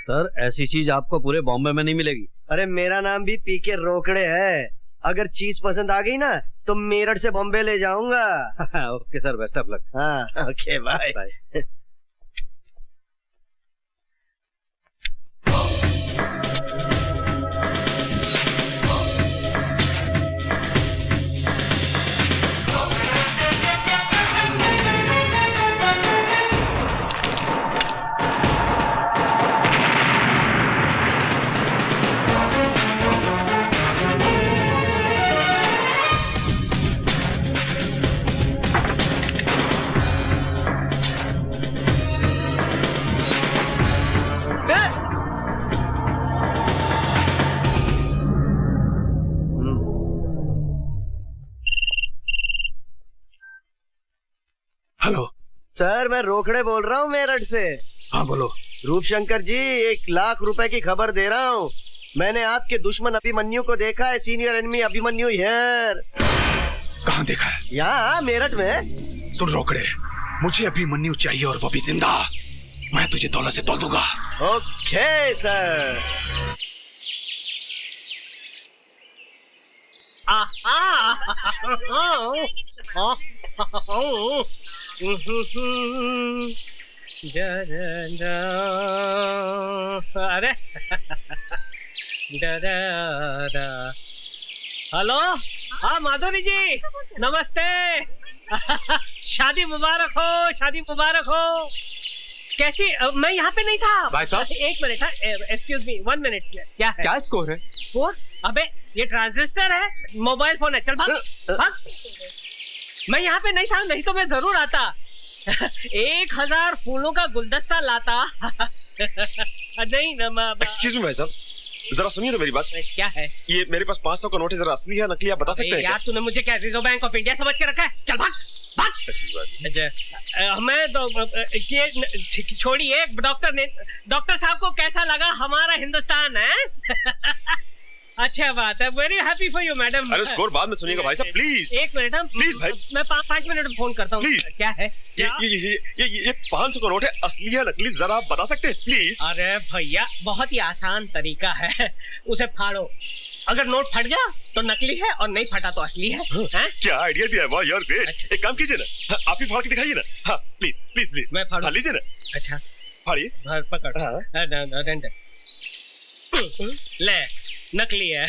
सर, ऐसी चीज आपको पूरे बॉम्बे में नहीं मिलेगी। अरे मेरा नाम भी पीके रोकड़े है। अगर चीज पसंद आ गई ना तो मेरठ से बॉम्बे ले जाऊंगा। Okay sir, best of luck. हाँ ओके बाय। सर मैं रोकड़े बोल रहा हूँ मेरठ से। हाँ बोलो। रूपशंकर जी 1 लाख रुपए की खबर दे रहा हूँ। मैंने आपके दुश्मन अभिमन्यु को देखा है। Senior enemy Abhimanyu here. कहाँ देखा है? यहाँ मेरठ में। सुन रोकड़े, मुझे अभिमन्यु चाहिए और वो भी जिंदा। मैं तुझे दौलत से तोल दूंगा। Okay sir. अरे हेलो, हाँ माधुरी जी नमस्ते। शादी मुबारक हो, शादी मुबारक हो। कैसी? मैं यहाँ पे नहीं था भाई साहब। 1 मिनट, एक्सक्यूज मी 1 मिनट। क्या है? क्या स्कोर है? वो अबे ये ट्रांजिस्टर है, मोबाइल फोन है। चल भाग भाग। मैं यहाँ पे नहीं था, नहीं तो मैं जरूर आता। 1000 फूलों का गुलदस्ता लाता। नहीं एक्सक्यूज मी भाई साहब, जरा सुनिए तो मेरी बात। क्या है? ये मेरे पास 500 का नोट है, जरा असली है नकली आप बता सकते हैं? यार तूने मुझे क्या रिजर्व बैंक ऑफ इंडिया समझ के रखा है? चल भाग भाग। अच्छी बात। मैं तो ये छोड़िए। डॉक्टर साहब को कैसा लगा हमारा हिंदुस्तान है? अच्छा बात है। Very happy for you madam. अरे स्कोर बाद में सुनिएगा भाई साहब, प्लीज। 1 मिनट प्लीज भाई। मैं 5 मिनट में फोन करता हूँ। प्लीज। क्या है? ये 500 का नोट है, असली है नकली जरा आप बता सकते हैं प्लीज? अरे भैया बहुत ही आसान तरीका है, उसे फाड़ो। अगर नोट फट गया तो नकली है और नहीं फटा तो असली है। क्या आइडिया दिया है, वाह यार ग्रेट। अच्छा। एक काम कीजिए ना, आप ही फाड़ के दिखाइए ना। हाँ प्लीज प्लीज प्लीज। मैं फाड़ लीजिए ना। अच्छा फाड़िए। पकड़। ले नकली है।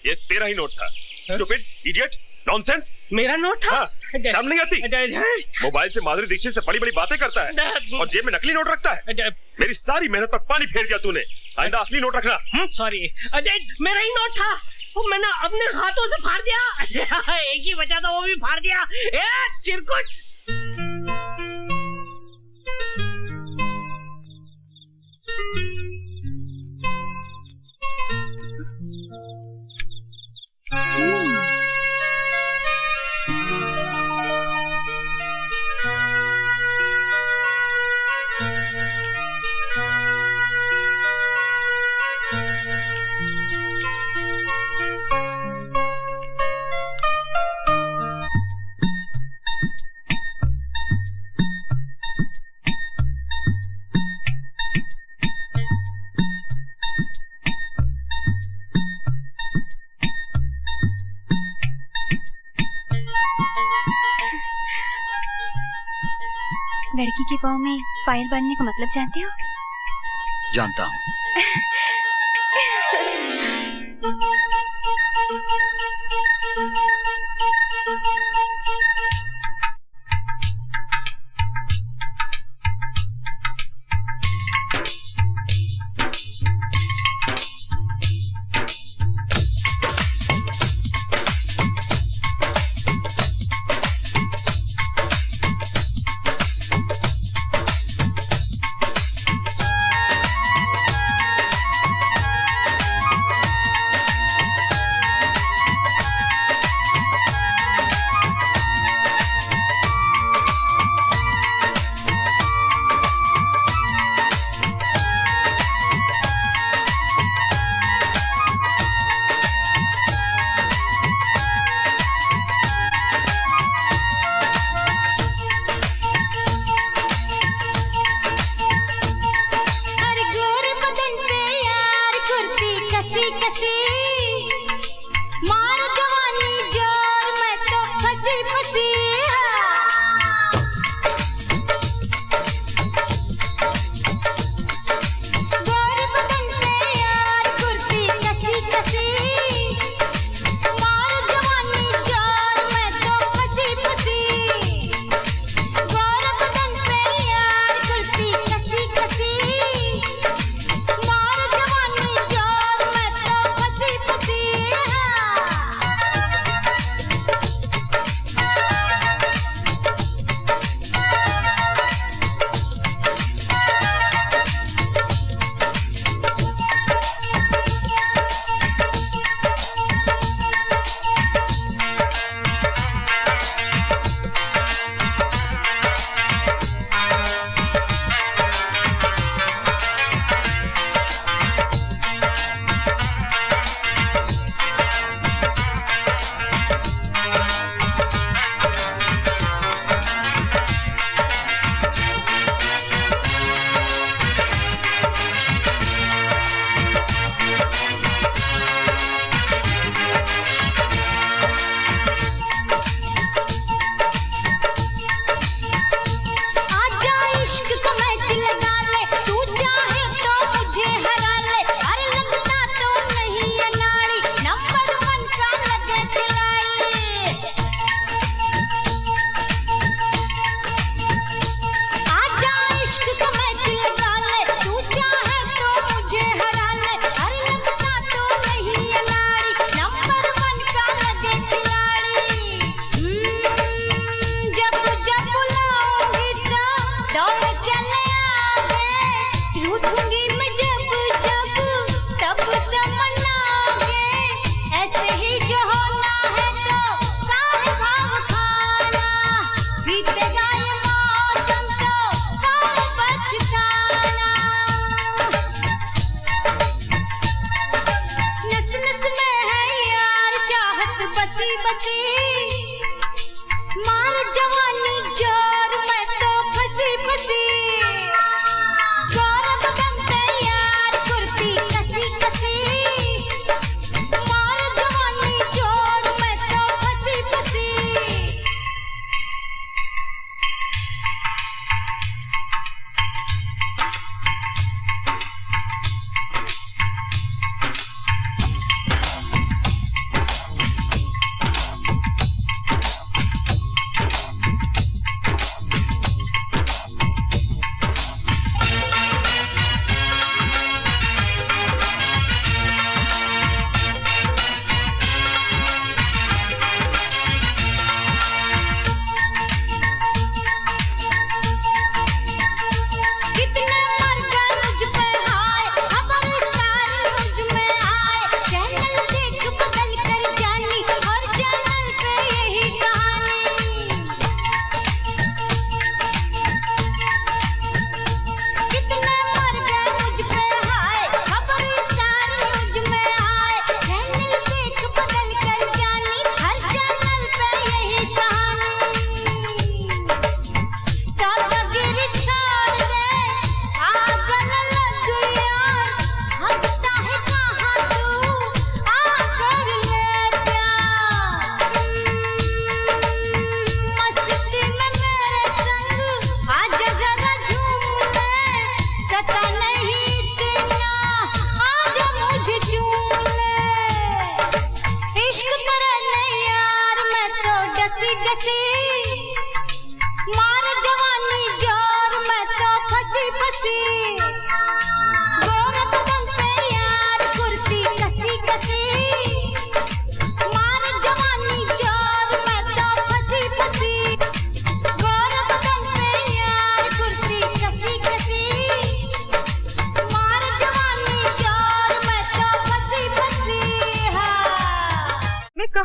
ये तेरा ही नोट था। Stupid idiot nonsense. मेरा नोट था? शर्म नहीं आती? मोबाइल से माधुरी दीक्षित से बड़ी बड़ी बातें करता है और जेब में नकली नोट रखता है। मेरी सारी मेहनत पर पानी फेर दिया तूने। आइंदा असली नोट रखना। सॉरी अजय, मेरा ही नोट था, वो मैंने अपने हाथों से फाड़ दिया। एक ही बचा था, वो भी फाड़ दिया। चिरकुट। लड़की के पाँव में पायल बांधने का मतलब जानते हो? जानता हूँ।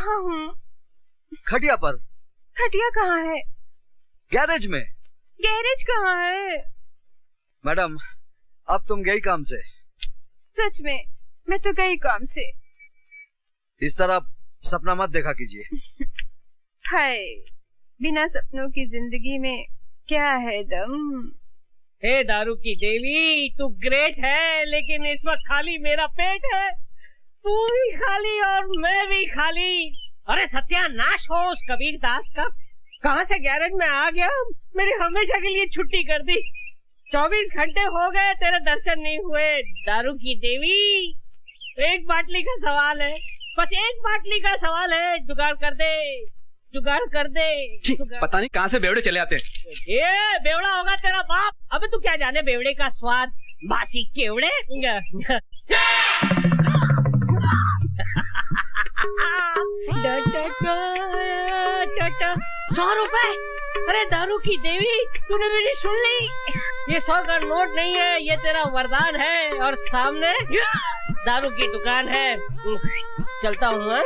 कहाँ हूँ? खटिया पर। खटिया कहाँ है? गैरेज में। गैरेज कहाँ है? मैडम, अब तुम गई काम से? सच में मैं तो गई काम से। इस तरह सपना मत देखा कीजिए। हाय, बिना सपनों की जिंदगी में क्या है दम। हे दारू की देवी, तू ग्रेट है, लेकिन इस वक्त खाली मेरा पेट है। तू भी खाली और मैं भी खाली। अरे सत्यानाश हो उस कबीर दास का। कहाँ से गैरेज में आ गया, मेरी हमेशा के लिए छुट्टी कर दी। 24 घंटे हो गए तेरे दर्शन नहीं हुए। दारू की देवी, एक बाटली का सवाल है, बस एक बाटली का सवाल है। जुगाड़ कर दे, जुगाड़ कर दे। पता नहीं कहाँ से बेवड़े चले आते हैं। ये बेवड़ा होगा तेरा बाप। अबे तू क्या जाने बेवड़े का स्वाद, बासी केवड़े। 100 रुपए। अरे दारू की देवी, तूने मेरी सुन ली? ये 100 का नोट नहीं है, ये तेरा वरदान है। और सामने दारू की दुकान है। चलता हूँ।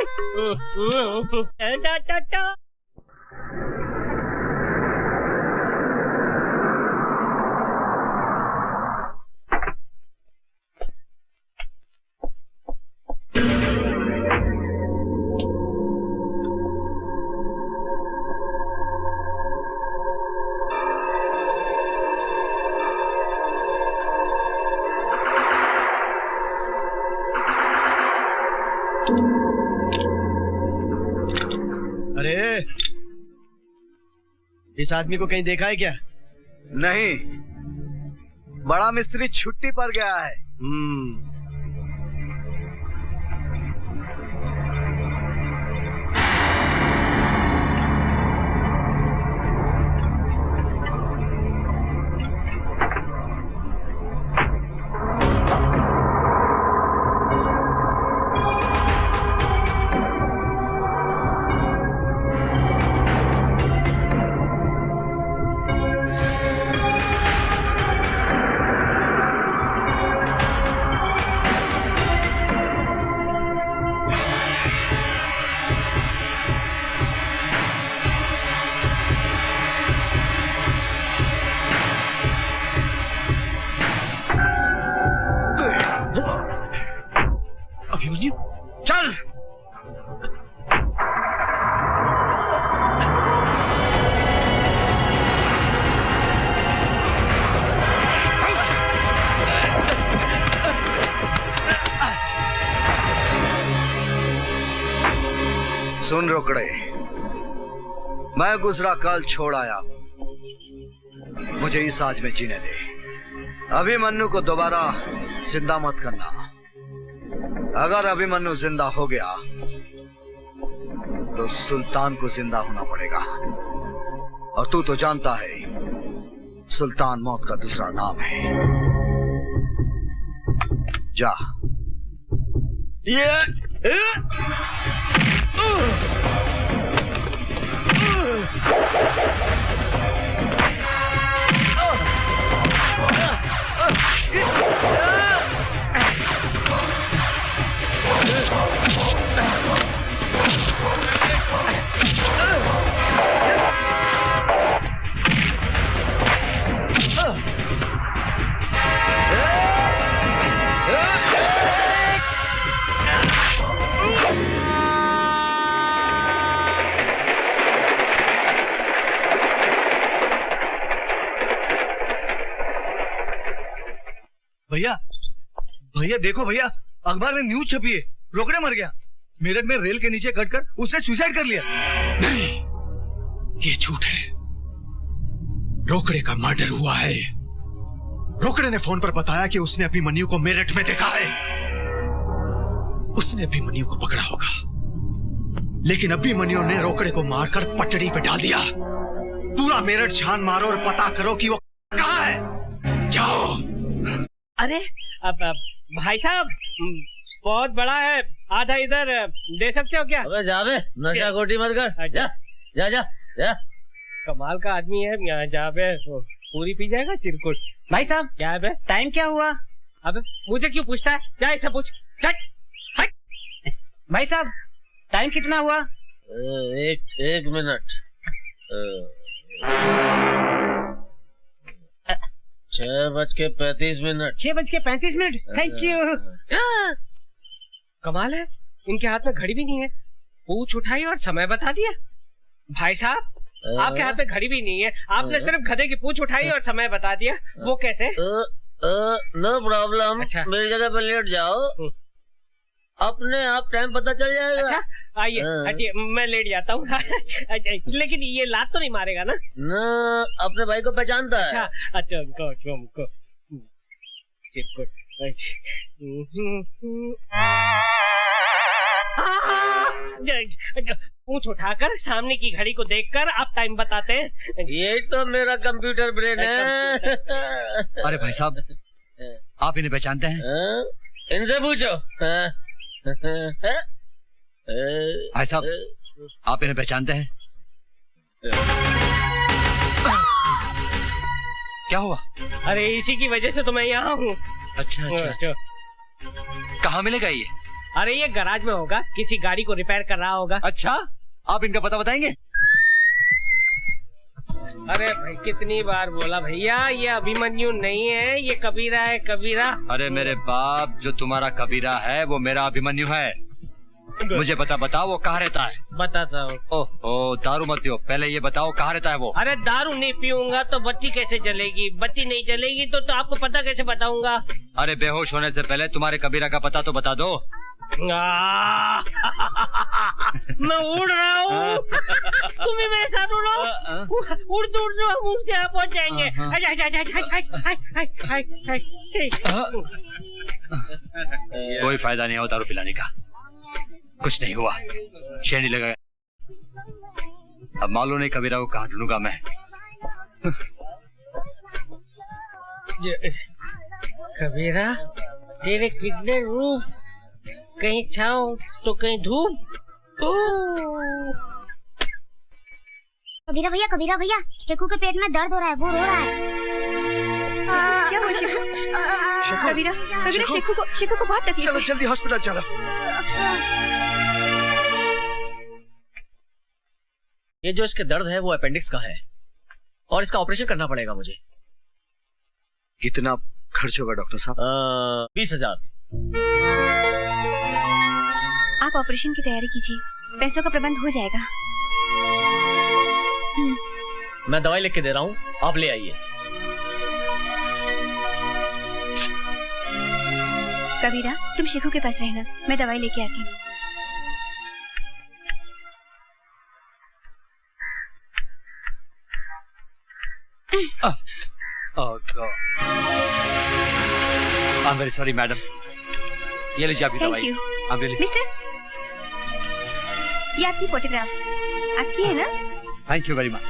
इस आदमी को कहीं देखा है क्या? नहीं, बड़ा मिस्त्री छुट्टी पर गया है। चल। सुन रोकड़े, मैं गुजरा कल छोड़ आया, मुझे इस आज में जीने दे। अभिमन्यु को दोबारा जिंदा मत करना। अगर अभिमन्यु जिंदा हो गया तो सुल्तान को जिंदा होना पड़ेगा। और तू तो जानता है, सुल्तान मौत का दूसरा नाम है। जा। भैया, भैया देखो भैया, अखबार में न्यूज छपी है, रोकड़े मर गया। मेरठ में रेल के नीचे कटकर उसने सुसाइड कर लिया। नहीं, ये झूठ है। रोकड़े का मर्डर हुआ है। रोकड़े ने फोन पर बताया कि उसने अभिमन्यु को मेरठ में देखा है। उसने अभिमन्यु को पकड़ा होगा, लेकिन अभिमन्यु ने रोकड़े को मारकर पटड़ी पे डाल दिया। पूरा मेरठ छान मारो और पता करो कि वो कहाँ है। जाओ। अरे अब भाई साहब, बहुत बड़ा है, आधा इधर दे सकते हो क्या? अबे जावे, नशा खोटी मत कर। जा जा जा जा। कमाल का आदमी है, यहाँ जावे पूरी पी जाएगा चिरकुट। भाई साहब क्या है, टाइम क्या हुआ? अबे मुझे क्यों पूछता है, जा इसे पूछ। भाई साहब टाइम कितना हुआ? एक मिनट। 6:35। 6:35। Thank you. कमाल है, इनके हाथ में घड़ी भी नहीं है। पूछ उठाई और समय बता दिया। भाई साहब, आपके हाथ में घड़ी भी नहीं है, आपने सिर्फ गधे की पूछ उठाई और समय बता दिया। वो कैसे? No problem. अच्छा। मेरी जगह पर लेट जाओ, अपने आप टाइम पता चल जाएगा। अच्छा, आइए हटिए, मैं लेट जाता हूँ। लेकिन ये लात तो नहीं मारेगा ना? अपने भाई को पहचानता है। अच्छा उनको पूछ उठाकर सामने की घड़ी को देखकर आप टाइम बताते हैं। ये तो मेरा कंप्यूटर ब्रेन है। अरे भाई साहब, आप इन्हें पहचानते हैं? इनसे पूछो। भाई साहब, आप इन्हें पहचानते हैं? क्या हुआ? अरे इसी की वजह से तो मैं यहाँ हूँ। अच्छा। कहाँ मिलेगा ये? अरे ये गैराज में होगा, किसी गाड़ी को रिपेयर कर रहा होगा। अच्छा, आप इनका पता बताएंगे? अरे भाई कितनी बार बोला भैया, ये अभिमन्यु नहीं है, ये कबीरा है, कबीरा। अरे मेरे बाप, जो तुम्हारा कबीरा है वो मेरा अभिमन्यु है। मुझे बताओ वो कहाँ रहता है? बताता हूँ। ओह, दारू मत पियो, पहले ये बताओ कहाँ रहता है वो? अरे दारू नहीं पीऊंगा तो बत्ती कैसे जलेगी? बत्ती नहीं जलेगी तो आपको पता कैसे बताऊंगा? अरे बेहोश होने से पहले तुम्हारे कबीरा का पता तो बता दो। मैं उड़ रहा हूँ, तुम भी मेरे साथ उड़ो। उड़ते हम उसके यहाँ पहुँच जाएंगे। कोई फायदा नहीं हो दारू पिलाने का, कुछ नहीं हुआ, शेर लगा। अब मालूम नहीं कबीरा को कहाँ ढूंढूंगा मैं। कबीरा, तेरे कितने रूप, कहीं छाँव तो कहीं धूप। कबीरा भैया, शेखू के पेट में दर्द हो रहा है, वो रो रहा है। क्या हुआ शेखू? कबीरा, शेखू को बहुत तकलीफ। चलो जल्दी हॉस्पिटल चलो। ये जो इसके दर्द है वो अपेंडिक्स का है और इसका ऑपरेशन करना पड़ेगा मुझे। कितना खर्च होगा डॉक्टर साहब? 20,000। आप ऑपरेशन की तैयारी कीजिए, पैसों का प्रबंध हो जाएगा। मैं दवाई लिख के दे रहा हूँ, आप ले आइए। कबीरा, तुम शेखू के पास रहना, मैं दवाई लेके आती हूँ। Oh God. I'm very sorry, madam. ये लीजिए आपकी दवाई। I'm really sorry. मिस्टर, ये आपकी फोटोग्राफ आपकी है ना? Thank you very much.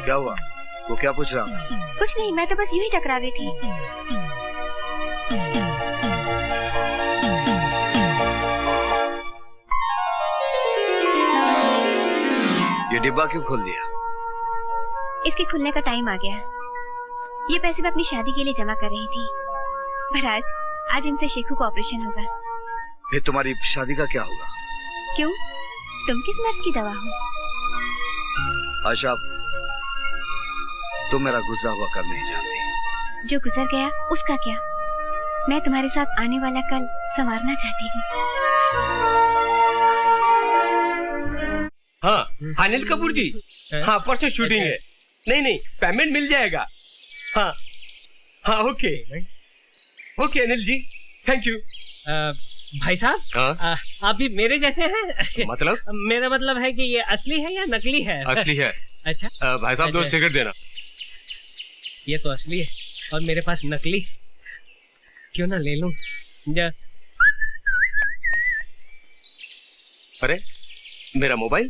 क्या हुआ? वो क्या पूछ रहा? कुछ नहीं, मैं तो बस यूं ही टकरा रही थी। ये डिब्बा क्यों खोल दिया? इसके खुलने का टाइम आ गया। ये पैसे मैं अपनी शादी के लिए जमा कर रही थी, पर आज इनसे शेखू को ऑपरेशन होगा। फिर तुम्हारी शादी का क्या होगा? क्यों? तुम किस मर्ज की दवा हो? आशा, तुम मेरा गुजरा हुआ कल नहीं जानती। जो गुजर गया उसका क्या? मैं तुम्हारे साथ आने वाला कल संवारना चाहती हूँ। हाँ अनिल कपूर जी, हाँ परसों शूटिंग है। नहीं पेमेंट मिल जाएगा। हाँ okay Anil ji, thank you. भाई साहब, आप भी मेरे जैसे हैं? मतलब? मेरा मतलब है कि ये असली है या नकली है? असली है। अच्छा भाई साहब, दो सिगरेट देना। ये तो असली है और मेरे पास नकली, क्यों ना ले लूं? अरे मेरा मोबाइल,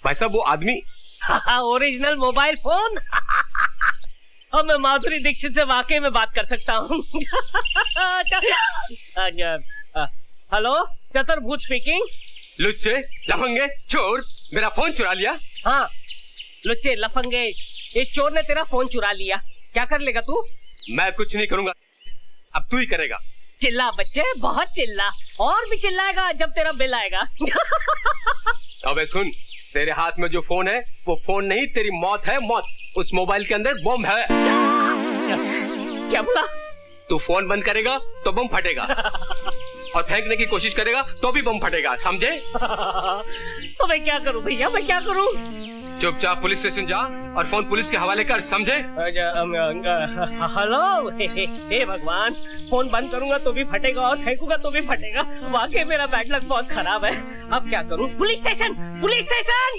भाई साहब वो आदमी। Original mobile phone. अब मैं माधुरी दीक्षित से वाकई में बात कर सकता हूँ। हेलो, चतुर्भुज स्पीकिंग। लुच्चे लफंगे चोर, मेरा फोन चुरा लिया। हाँ लुच्चे लफंगे, इस चोर ने तेरा फोन चुरा लिया। क्या कर लेगा तू? मैं कुछ नहीं करूंगा, अब तू ही करेगा। चिल्ला बच्चे, बहुत चिल्ला, और भी चिल्लाएगा जब तेरा बिल आएगा। अबे सुन, तेरे हाथ में जो फोन है वो फोन नहीं, तेरी मौत है, मौत। उस मोबाइल के अंदर बम है। क्या बोला? तू फोन बंद करेगा तो बम फटेगा, और फेंकने की कोशिश करेगा तो भी बम फटेगा, समझे? तो मैं क्या करूं भैया, मैं क्या करूं? चुपचाप पुलिस स्टेशन जा और फोन पुलिस के हवाले कर, समझे? हेलो, हे भगवान, फोन बंद करूंगा तो भी फटेगा और फेंकूंगा तो भी फटेगा। वाकई मेरा बैड लक बहुत खराब है। अब क्या करूं? Police station, police station!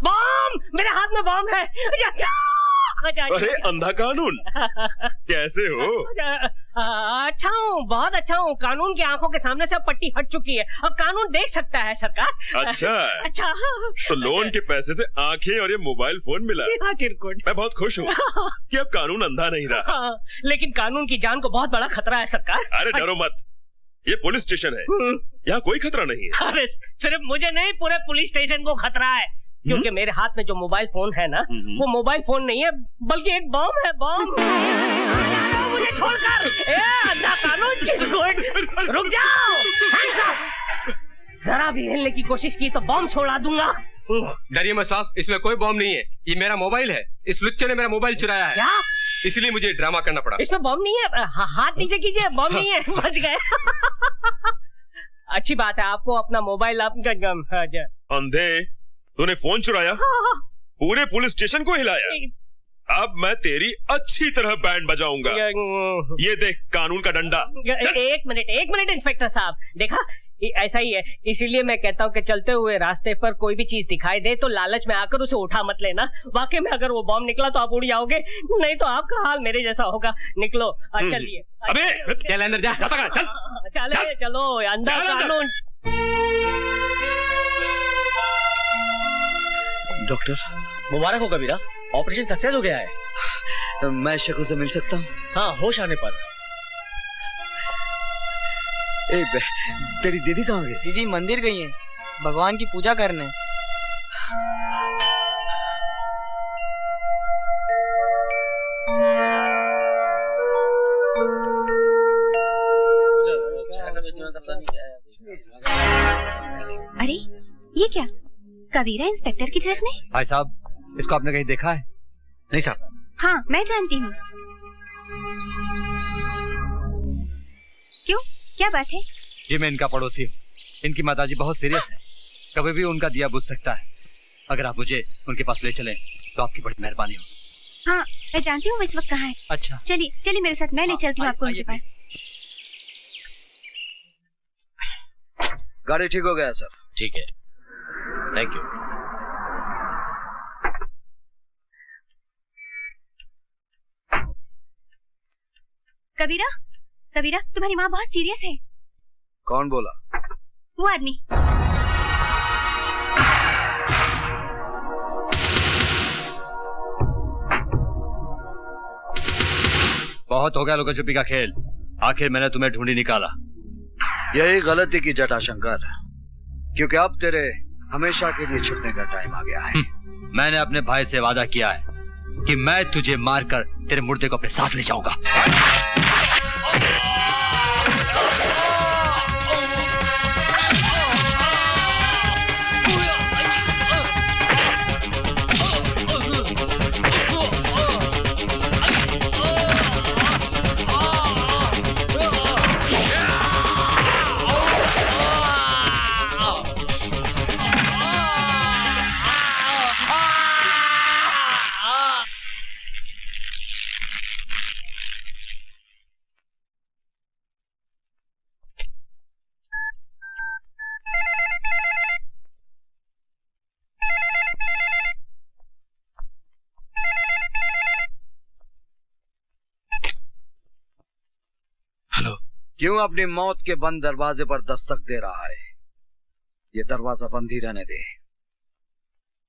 Bomb! मेरे हाथ में बम है। अरे अंधा कानून, कैसे हो? अच्छा हूँ, बहुत अच्छा हूँ। कानून की आंखों के सामने से पट्टी हट चुकी है, अब कानून देख सकता है सरकार। अच्छा अच्छा, तो लोन के पैसे से आंखें और ये मोबाइल फोन मिला। मैं बहुत खुश हूँ कि अब कानून अंधा नहीं रहा। लेकिन कानून की जान को बहुत बड़ा खतरा है सरकार। अरे डरो मत, ये पुलिस स्टेशन है, यहाँ कोई खतरा नहीं है। अरे सिर्फ मुझे नहीं, पूरे पुलिस स्टेशन को खतरा है, क्योंकि मेरे हाथ में जो मोबाइल फोन है ना, वो मोबाइल फोन नहीं है बल्कि एक बम है। बम! मुझे छोड़कर, अंधा कानून, चिरकुट, रुक जाओ! जरा भी हिलने की कोशिश की तो बम छोड़ा दूंगा। डरिए मत साहब, इसमें कोई बम नहीं है, ये मेरा मोबाइल है। इस लुच्चे ने मेरा मोबाइल चुराया है। क्या? इसलिए मुझे ड्रामा करना पड़ा। इसमें बम नहीं है, हाथ नीचे कीजिए, बम नहीं है, बच गए। अच्छी बात है, आपको अपना मोबाइल आपका। अंधे, तूने फोन चुराया, पूरे पुलिस स्टेशन को हिलाया। अब मैं तेरी अच्छी तरह बैंड बजाऊंगा। ये देख कानून का डंडा। एक मिनट इंस्पेक्टर साहब, देखा ऐसा ही है, इसीलिए मैं कहता हूँ कि चलते हुए रास्ते पर कोई भी चीज दिखाई दे तो लालच में आकर उसे उठा मत लेना। वाकई में अगर वो बम निकला तो आप उड़ जाओगे, नहीं तो आपका हाल मेरे जैसा होगा। निकलो, चलिए। अबे चल अंदर जा, चल। चलो अंदर कानून। डॉक्टर, मुबारक हो कबीरा, ऑपरेशन सक्सेस हो गया है। मैं शकु से मिल सकता हूँ? हाँ, होश आने पर। तेरी दीदी कहाँ गई? दीदी मंदिर गई है, भगवान की पूजा करने। अरे ये क्या, कबीरा इंस्पेक्टर की ड्रेस में? भाई साहब, इसको आपने कहीं देखा है? नहीं साहब। हाँ, मैं जानती हूँ। क्यों, क्या बात है? ये मैं इनका पड़ोसी हूँ, इनकी माताजी बहुत सीरियस है, कभी भी उनका दिया बुझ सकता है। अगर आप मुझे उनके पास ले चलें तो आपकी बड़ी मेहरबानी होगी। हाँ, मैं जानती हूँ वो इस वक्त कहाँ है। अच्छा, चलिए मेरे साथ, मैं ले चलती हूँ आपको उनके पास। गाड़ी ठीक हो गया सर? ठीक है, थैंक यू। कबीरा, कबीरा, तुम्हारी माँ बहुत सीरियस है। कौन बोला? वो आदमी। बहुत हो गया लुका छुपी का खेल, आखिर मैंने तुम्हें ढूंढी निकाला। यही गलती की जटा शंकर, क्योंकि अब तेरे हमेशा के लिए छुपने का टाइम आ गया है। मैंने अपने भाई से वादा किया है कि मैं तुझे मारकर तेरे मुर्दे को अपने साथ ले जाऊंगा। क्यों अपनी मौत के बंद दरवाजे पर दस्तक दे रहा है? ये दरवाजा बंद ही रहने दे।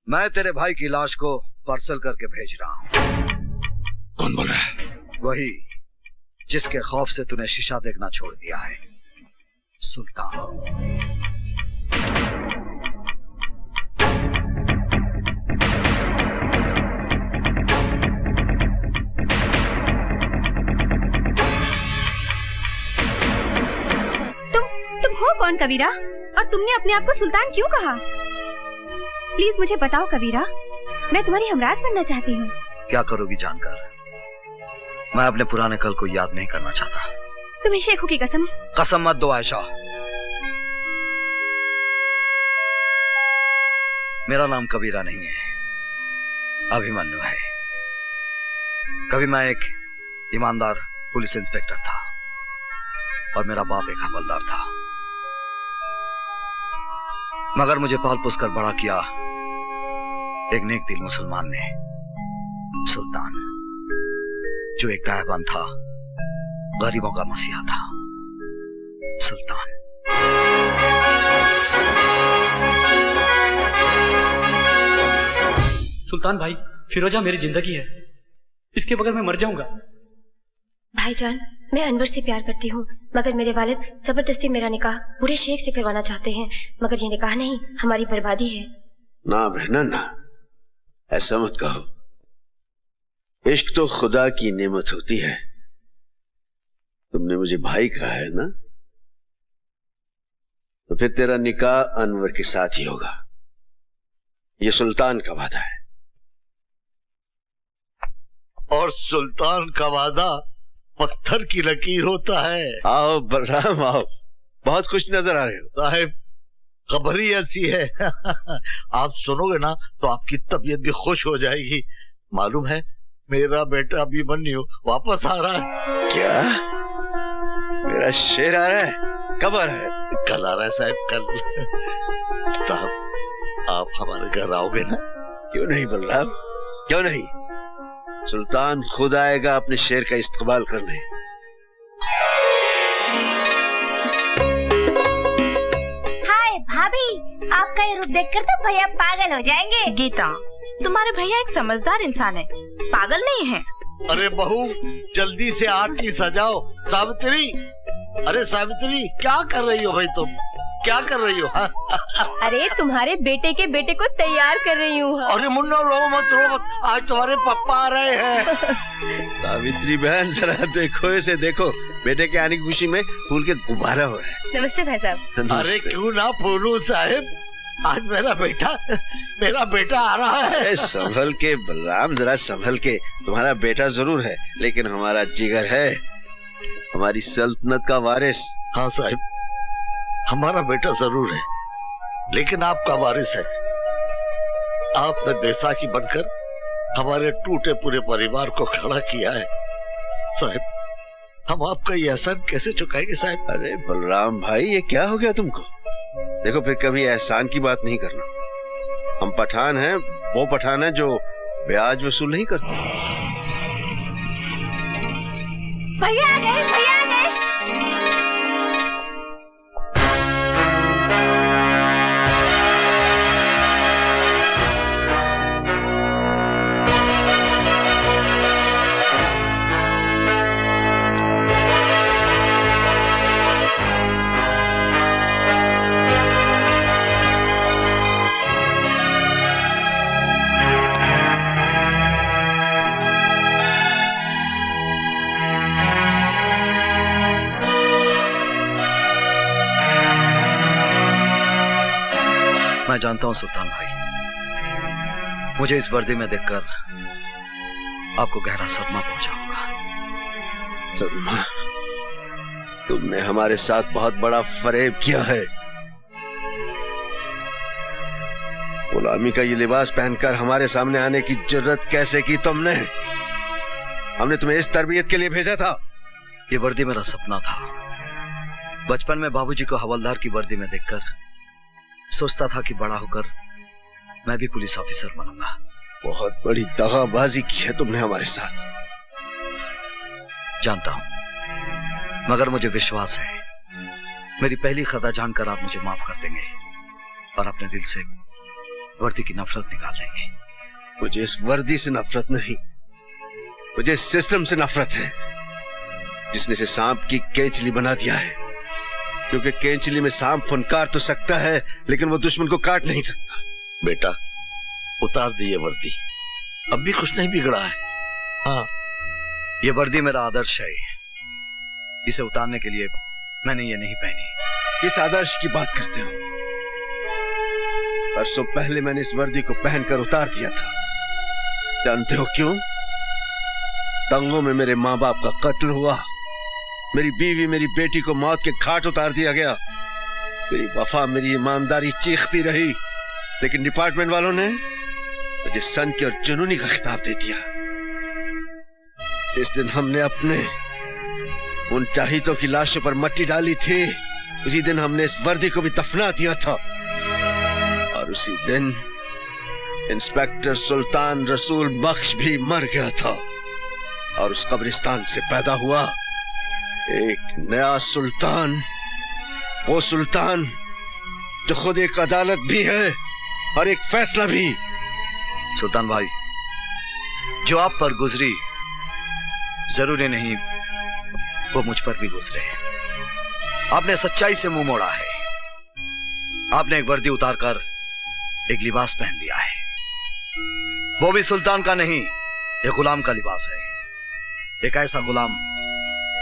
मैं तेरे भाई की लाश को पार्सल करके भेज रहा हूं। कौन बोल रहा है? वही जिसके खौफ से तूने शीशा देखना छोड़ दिया है, सुल्तान। कौन कबीरा? और तुमने अपने आप को सुल्तान क्यों कहा? प्लीज मुझे बताओ कबीरा, मैं तुम्हारी हमराज बनना चाहती हूँ। क्या करोगी जानकर? मैं अपने पुराने कल को याद नहीं करना चाहता। तुम्हें शेखों की कसम? कसम मत दो आयशा। मेरा नाम कबीरा नहीं है, अभिमन्यु है। कभी मैं एक ईमानदार पुलिस इंस्पेक्टर था और मेरा बाप एक हवलदार था, मगर मुझे पाल पोस कर बड़ा किया एक नेक दिल मुसलमान ने, सुल्तान, जो एक गायबान था, गरीबों का मसीहा था। सुल्तान। सुल्तान भाई, फिरोजा मेरी जिंदगी है, इसके बगैर मैं मर जाऊंगा। भाईजान, मैं अनवर से प्यार करती हूँ, मगर मेरे वालिद जबरदस्ती मेरा निकाह बूढ़े शेख से करवाना चाहते हैं, मगर ये निकाह नहीं, हमारी बर्बादी है। ना बहना ना, ऐसा मत कहो। इश्क तो खुदा की नेमत होती है। तुमने मुझे भाई कहा है ना, तो फिर तेरा निकाह अनवर के साथ ही होगा। ये सुल्तान का वादा है। और सुल्तान का वादा पत्थर की लकीर होता है। आओ बलराम आओ, बहुत खुश नजर आ रहे हो। साहिब, खबर ही ऐसी है आप सुनोगे ना तो आपकी तबीयत भी खुश हो जाएगी। मालूम है, मेरा बेटा अभिमन्यु वापस आ रहा है। क्या? मेरा शेर आ रहा है? कब आ रहा है? कल आ रहा है साहब, कल। साहब, आप हमारे घर आओगे ना? क्यों नहीं बलराम, क्यों नहीं। सुल्तान खुद आएगा अपने शेर का इस्तेमाल करने। हाय भाभी, आपका ये रूप देखकर तो भैया पागल हो जाएंगे। गीता, तुम्हारे भैया एक समझदार इंसान है, पागल नहीं है। अरे बहू, जल्दी से आरती सजाओ। सावित्री, अरे सावित्री, क्या कर रही हो भाई तुम? क्या कर रही हो? अरे तुम्हारे बेटे के बेटे को तैयार कर रही हूँ। अरे मुन्ना, रो मत, आज तुम्हारे पापा आ रहे हैं। सावित्री बहन, जरा देखो इसे, देखो, बेटे के आने की खुशी में फूल के गुब्बारा हो रहा है। नमस्ते भाई साहब। अरे क्यों ना फूलू साहिब, आज मेरा बेटा आ रहा है। संभल के बलराम, जरा संभल के। तुम्हारा बेटा जरूर है, लेकिन हमारा जिगर है, हमारी सल्तनत का वारिस। हाँ साहिब, हमारा बेटा जरूर है, लेकिन आपका वारिस है। आपने बैसाखी बनकर हमारे टूटे पूरे परिवार को खड़ा किया है। साहिब, हम आपका ये एहसान कैसे चुकाएंगे साहिब? अरे बलराम भाई, ये क्या हो गया तुमको? देखो, फिर कभी एहसान की बात नहीं करना। हम पठान हैं, वो पठान है जो ब्याज वसूल नहीं करते। भैया आ गए, भैया आ गए। मैं जानता हूं सुल्तान भाई, मुझे इस वर्दी में देखकर आपको गहरा सदमा पहुंचा होगा। सदमा? तुमने हमारे साथ बहुत बड़ा फरेब किया है। गुलामी का ये लिबास पहनकर हमारे सामने आने की जरूरत कैसे की तुमने? हमने तुम्हें इस तरबियत के लिए भेजा था। ये वर्दी मेरा सपना था। बचपन में बाबूजी को हवलदार की वर्दी में देखकर सोचता था कि बड़ा होकर मैं भी पुलिस ऑफिसर बनूंगा। बहुत बड़ी दगाबाजी की है तुमने हमारे साथ। जानता हूं, मगर मुझे विश्वास है मेरी पहली खता जानकर आप मुझे माफ कर देंगे और अपने दिल से वर्दी की नफरत निकाल देंगे। मुझे इस वर्दी से नफरत नहीं, मुझे इस सिस्टम से नफरत है जिसने इसे सांप की केंचली बना दिया है। क्योंकि केंचली में सांप फुनकार तो सकता है, लेकिन वो दुश्मन को काट नहीं सकता। बेटा, उतार दिए वर्दी, अब भी कुछ नहीं बिगड़ा है। हाँ, ये वर्दी मेरा आदर्श है, इसे उतारने के लिए मैंने ये नहीं पहनी। किस आदर्श की बात करते हो? परसों पहले मैंने इस वर्दी को पहनकर उतार दिया था। जानते हो क्यों? दंगों में मेरे माँ बाप का कत्ल हुआ, मेरी बीवी मेरी बेटी को मौत के घाट उतार दिया गया। मेरी वफा मेरी ईमानदारी चीखती रही, लेकिन डिपार्टमेंट वालों ने मुझे सन की और जुनूनी का खिताब दे दिया। जिस दिन हमने अपने उन चाहितों की लाशों पर मट्टी डाली थी, उसी दिन हमने इस वर्दी को भी दफना दिया था। और उसी दिन इंस्पेक्टर सुल्तान रसूल बख्श भी मर गया था। और उस कब्रिस्तान से पैदा हुआ एक नया सुल्तान, वो सुल्तान जो खुद एक अदालत भी है और एक फैसला भी। सुल्तान भाई, जो आप पर गुजरी जरूरी नहीं वो मुझ पर भी गुजरे। आपने सच्चाई से मुंह मोड़ा है। आपने एक वर्दी उतारकर एक लिबास पहन लिया है, वो भी सुल्तान का नहीं, एक गुलाम का लिबास है। एक ऐसा गुलाम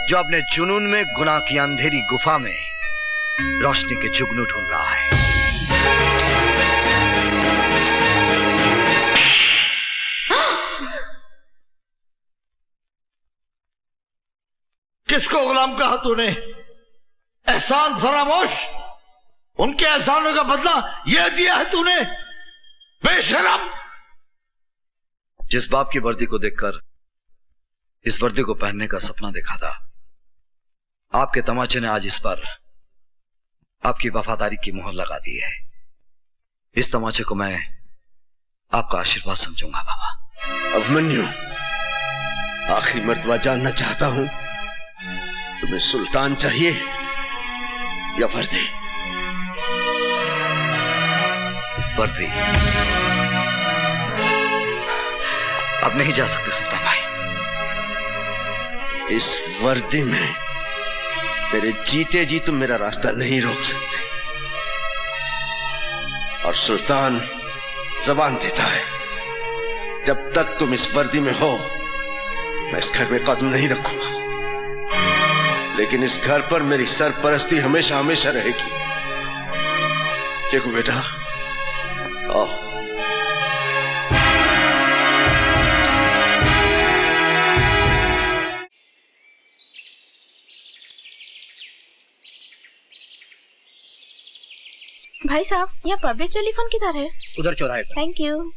जो अपने जुनून में गुनाह की अंधेरी गुफा में रोशनी के जुगनू ढूंढ रहा है। किसको गुलाम कहा तूने? एहसान फरामोश, उनके एहसानों का बदला यह दिया है तूने, बेशरम। जिस बाप की वर्दी को देखकर इस वर्दी को पहनने का सपना देखा था, आपके तमाचे ने आज इस पर आपकी वफादारी की मोहर लगा दी है। इस तमाचे को मैं आपका आशीर्वाद समझूंगा बाबा। अभिमन्यु, आखिरी मर्तबा जानना चाहता हूं, तुम्हें सुल्तान चाहिए या वर्दी? वर्दी। अब नहीं जा सकते सुल्तान भाई। इस वर्दी में मेरे जीते जी तुम मेरा रास्ता नहीं रोक सकते। और सुल्तान जबान देता है, जब तक तुम इस वर्दी में हो मैं इस घर में कदम नहीं रखूंगा। लेकिन इस घर पर मेरी सरपरस्ती हमेशा हमेशा रहेगी। देखो बेटा, आओ। भाई साहब, यहाँ पब्लिक टेलीफोन किधर है? उधर चौराहे पर। Thank you.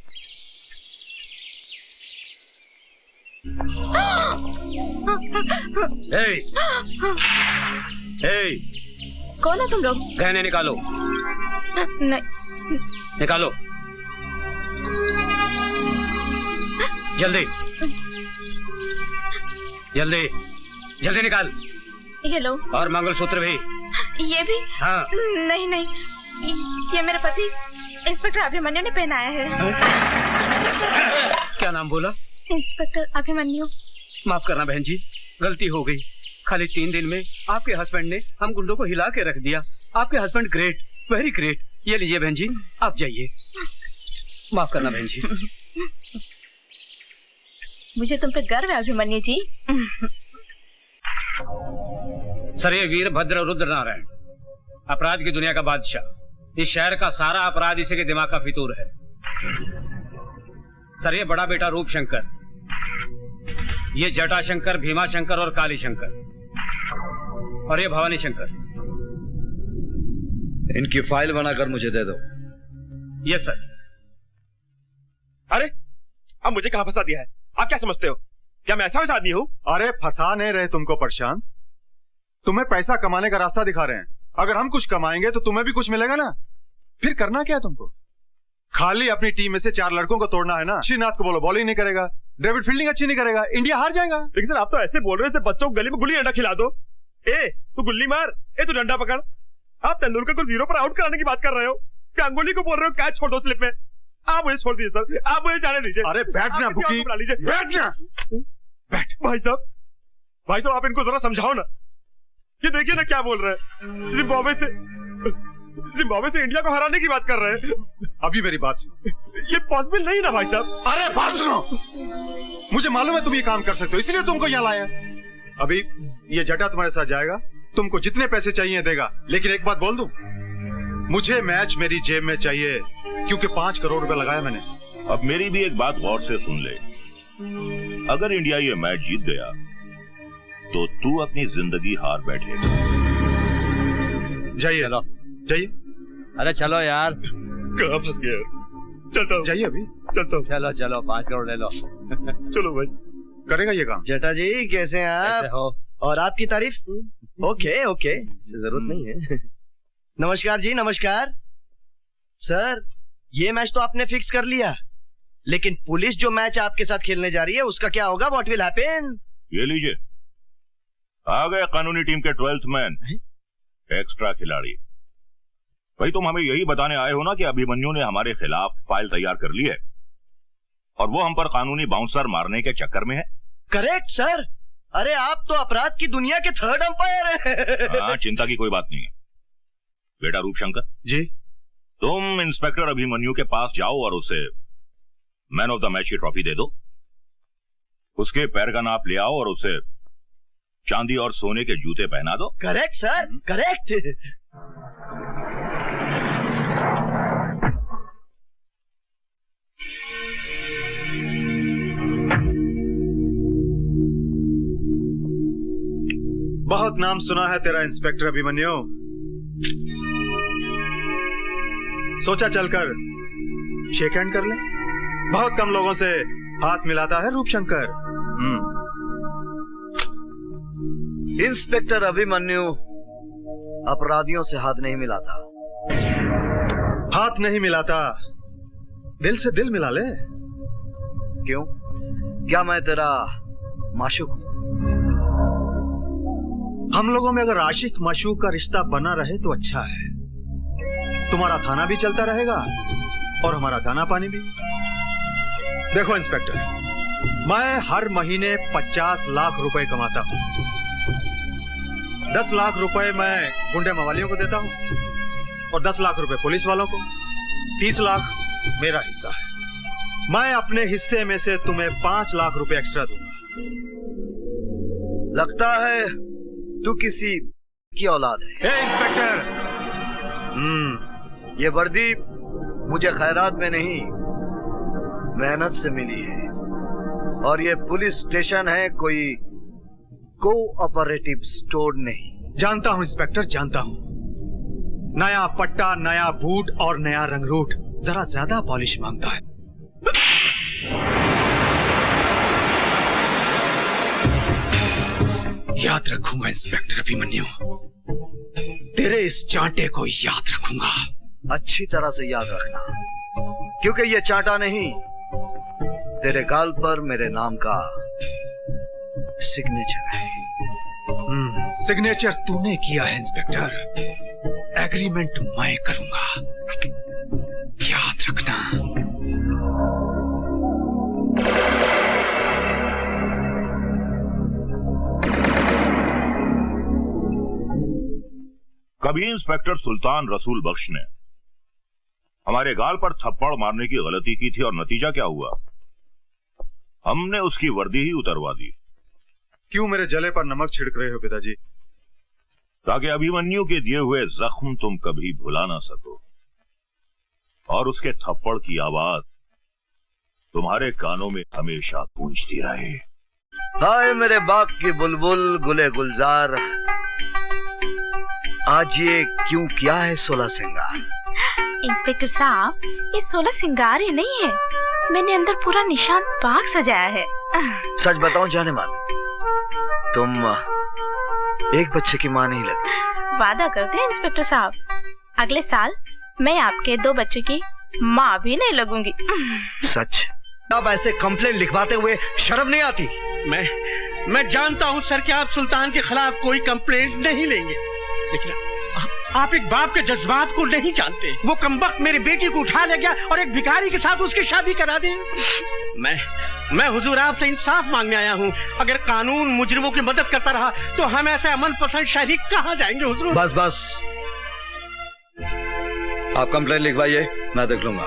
कौन हो तुम लोग? गहने निकालो। नहीं। निकालो जल्दी जल्दी जल्दी निकाल। ये लो। और मंगलसूत्र भी। ये भी? हाँ। नहीं नहीं, ये मेरे पति इंस्पेक्टर अभिमन्यु ने पहनाया है। क्या नाम बोला? इंस्पेक्टर अभिमन्यु। माफ करना बहन जी, गलती हो गई। खाली 3 दिन में आपके हस्बैंड ने हम गुंडों को हिला के रख दिया। आपके हस्बैंड ग्रेट, वेरी ग्रेट। ये लीजिए बहन जी, आप जाइए। माफ करना बहन जी। मुझे तुम पे गर्व है अभिमन्यु जी। सर, ये वीरभद्र रुद्र नारायण, अपराध की दुनिया का बादशाह। इस शहर का सारा अपराध इसी के दिमाग का फितूर है। सर, ये बड़ा बेटा रूप शंकर, ये जटा शंकर, भीमा शंकर और काली शंकर, और ये भवानी शंकर। इनकी फाइल बनाकर मुझे दे दो। Yes sir. अरे, अब मुझे कहां फंसा दिया है? आप क्या समझते हो? क्या मैं ऐसा वैसा आदमी हूं? अरे फंसा नहीं रहे तुमको प्रशांत, तुम्हें पैसा कमाने का रास्ता दिखा रहे हैं। अगर हम कुछ कमाएंगे तो तुम्हें भी कुछ मिलेगा ना। फिर करना क्या है तुमको? खाली अपनी टीम में से 4 लड़कों को तोड़ना है ना। श्रीनाथ को बोलो बॉलिंग नहीं करेगा, डेविड फील्डिंग अच्छी नहीं करेगा, इंडिया हार जाएगा। लेकिन सर, आप तो ऐसे बोल रहे हो जैसे बच्चों को गली में गुल्ली डंडा खिला दो। ए तू गुल्ली मार, ए तू डंडा पकड़। आप तेंदुलकर को 0 पर आउट कराने की बात कर रहे हो। गांगुली को बोल रहे हो कैच छोड़ दो स्लिप में। आप मुझे छोड़ दीजिए सर, आप मुझे जाने दीजिए। अरे बैठना बुकी, बैठना। बैठ। भाई साहब आप इनको जरा समझाओ ना। ये देखिए ना क्या बोल रहे हैं। जिम्बाब्वे से इंडिया को हराने की बात कर रहे हैं। अभी मेरी बात सुनो। ये पॉसिबल नहीं ना भाई साहब। अरे बात सुनो, मुझे मालूम है तुम ये काम कर सकते हो, इसलिए तुमको यहाँ लाया। अभी ये जटा तुम्हारे साथ जाएगा तुमको जितने पैसे चाहिए देगा, लेकिन एक बात बोल दूं, मुझे मैच मेरी जेब में चाहिए, क्योंकि 5 करोड़ रुपए लगाया मैंने। अब मेरी भी एक बात गौर से सुन ले, अगर इंडिया ये मैच जीत गया तो तू अपनी जिंदगी हार बैठेगा। जाइए जाइए। अरे चलो यार। कहाँ फंस गया? चलता हूँ। जाइए अभी। चलता हूँ। चलो चलो 5 करोड़ ले लो। चलो भाई। करेगा ये काम। जेठा जी कैसे हैं आप? कैसे हो? और आपकी तारीफ? ओके ओके, जरूरत नहीं है। नमस्कार जी, नमस्कार। सर, ये मैच तो आपने फिक्स कर लिया, लेकिन पुलिस जो मैच आपके साथ खेलने जा रही है उसका क्या होगा? What will happen? ये लीजिए, आ गए कानूनी टीम के 12th मैन, एक्स्ट्रा खिलाड़ी। भाई तुम हमें यही बताने आए हो ना कि अभिमन्यु ने हमारे खिलाफ फाइल तैयार कर ली है और वो हम पर कानूनी बाउंसर मारने के चक्कर में है। Correct sir. अरे आप तो अपराध की दुनिया के 3rd अंपायर हैं। हाँ, चिंता की कोई बात नहीं है। बेटा रूपशंकर जी, तुम इंस्पेक्टर अभिमन्यु के पास जाओ और उसे मैन ऑफ द मैच की ट्रॉफी दे दो। उसके पैर का नाप ले आओ और उसे चांदी और सोने के जूते पहना दो। Correct sir, correct. बहुत नाम सुना है तेरा इंस्पेक्टर अभिमन्यु। सोचा चलकर शेक हैंड कर ले। बहुत कम लोगों से हाथ मिलाता है रूपशंकर। इंस्पेक्टर अभिमन्यु अपराधियों से हाथ नहीं मिलाता। हाथ नहीं मिलाता, दिल से दिल मिला ले। क्यों? क्या मैं तेरा माशूक हूं? हम लोगों में अगर आशिक माशूक का रिश्ता बना रहे तो अच्छा है। तुम्हारा थाना भी चलता रहेगा और हमारा दाना पानी भी। देखो इंस्पेक्टर, मैं हर महीने 50 लाख रुपए कमाता हूं। 10 लाख रुपए मैं गुंडे मवालियों को देता हूं और 10 लाख रुपए पुलिस वालों को। 30 लाख मेरा हिस्सा है। मैं अपने हिस्से में से तुम्हें 5 लाख रुपए एक्स्ट्रा दूंगा। लगता है तू किसी की औलाद है। इंस्पेक्टर, ये वर्दी मुझे खैरात में नहीं, मेहनत से मिली है। और ये पुलिस स्टेशन है, कोई कोऑपरेटिव स्टोर नहीं। जानता हूं इंस्पेक्टर, जानता हूं। नया पट्टा, नया बूट और नया रंगरूट जरा ज्यादा पॉलिश मांगता है। याद रखूंगा इंस्पेक्टर अभिमन्यु, तेरे इस चांटे को याद रखूंगा। अच्छी तरह से याद रखना, क्योंकि ये चांटा नहीं, तेरे गाल पर मेरे नाम का सिग्नेचर है। सिग्नेचर तूने किया है इंस्पेक्टर, एग्रीमेंट मैं करूंगा, याद रखना। कभी इंस्पेक्टर सुल्तान रसूल बख्श ने हमारे गाल पर थप्पड़ मारने की गलती की थी और नतीजा क्या हुआ? हमने उसकी वर्दी ही उतरवा दी। क्यों मेरे जले पर नमक छिड़क रहे हो पिताजी? ताकि अभिमन्यु के दिए हुए जख्म तुम कभी भुला ना सको और उसके थप्पड़ की आवाज तुम्हारे कानों में हमेशा गूंजती रहे। हाय मेरे बाग की बुलबुल गुले गुलजार, आज ये क्यों किया है 16 सिंगार? इंस्पेक्टर साहब, ये 16 सिंगार ही नहीं है, मैंने अंदर पूरा निशान बाग सजाया है। सच बताऊं जाने मान, तुम एक बच्चे की मां नहीं लगती। वादा करते हैं इंस्पेक्टर साहब, अगले साल मैं आपके 2 बच्चों की माँ भी नहीं लगूंगी। सच? अब ऐसे कंप्लेंट लिखवाते हुए शर्म नहीं आती? मैं जानता हूँ सर कि आप सुल्तान के खिलाफ कोई कंप्लेंट नहीं लेंगे, लेकिन आप एक बाप के जज्बात को नहीं जानते। वो कमबख्त मेरी बेटी को उठा ले गया और एक भिखारी के साथ उसकी शादी करा दी। मैं हुजूर आपसे इंसाफ मांगने आया हूँ। अगर कानून मुजरिमों की मदद करता रहा तो हम ऐसे अमन पसंद शहरी कहाँ जाएंगे हुजूर? बस बस, आप कंप्लेंट लिखवाइए, मैं देख लूंगा।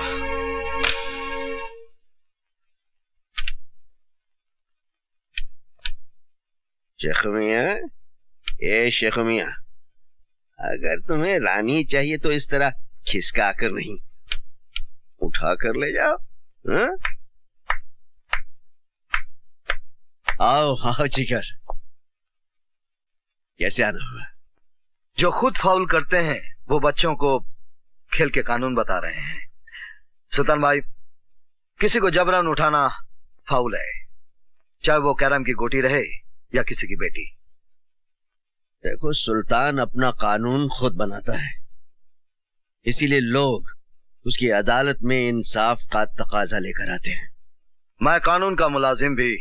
जख्मी है? ए शेख मियां, अगर तुम्हें रानी चाहिए तो इस तरह खिसका कर नहीं, उठा कर ले जाओ। हा? आओ आओ जिगर, कैसे आना हुआ? जो खुद फाउल करते हैं वो बच्चों को खेल के कानून बता रहे हैं। सुल्तान भाई, किसी को जबरन उठाना फाउल है, चाहे वो कैरम की गोटी रहे या किसी की बेटी। देखो, सुल्तान अपना कानून खुद बनाता है, इसीलिए लोग उसकी अदालत में इंसाफ का तकाजा लेकर आते हैं। मैं कानून का मुलाजिम भी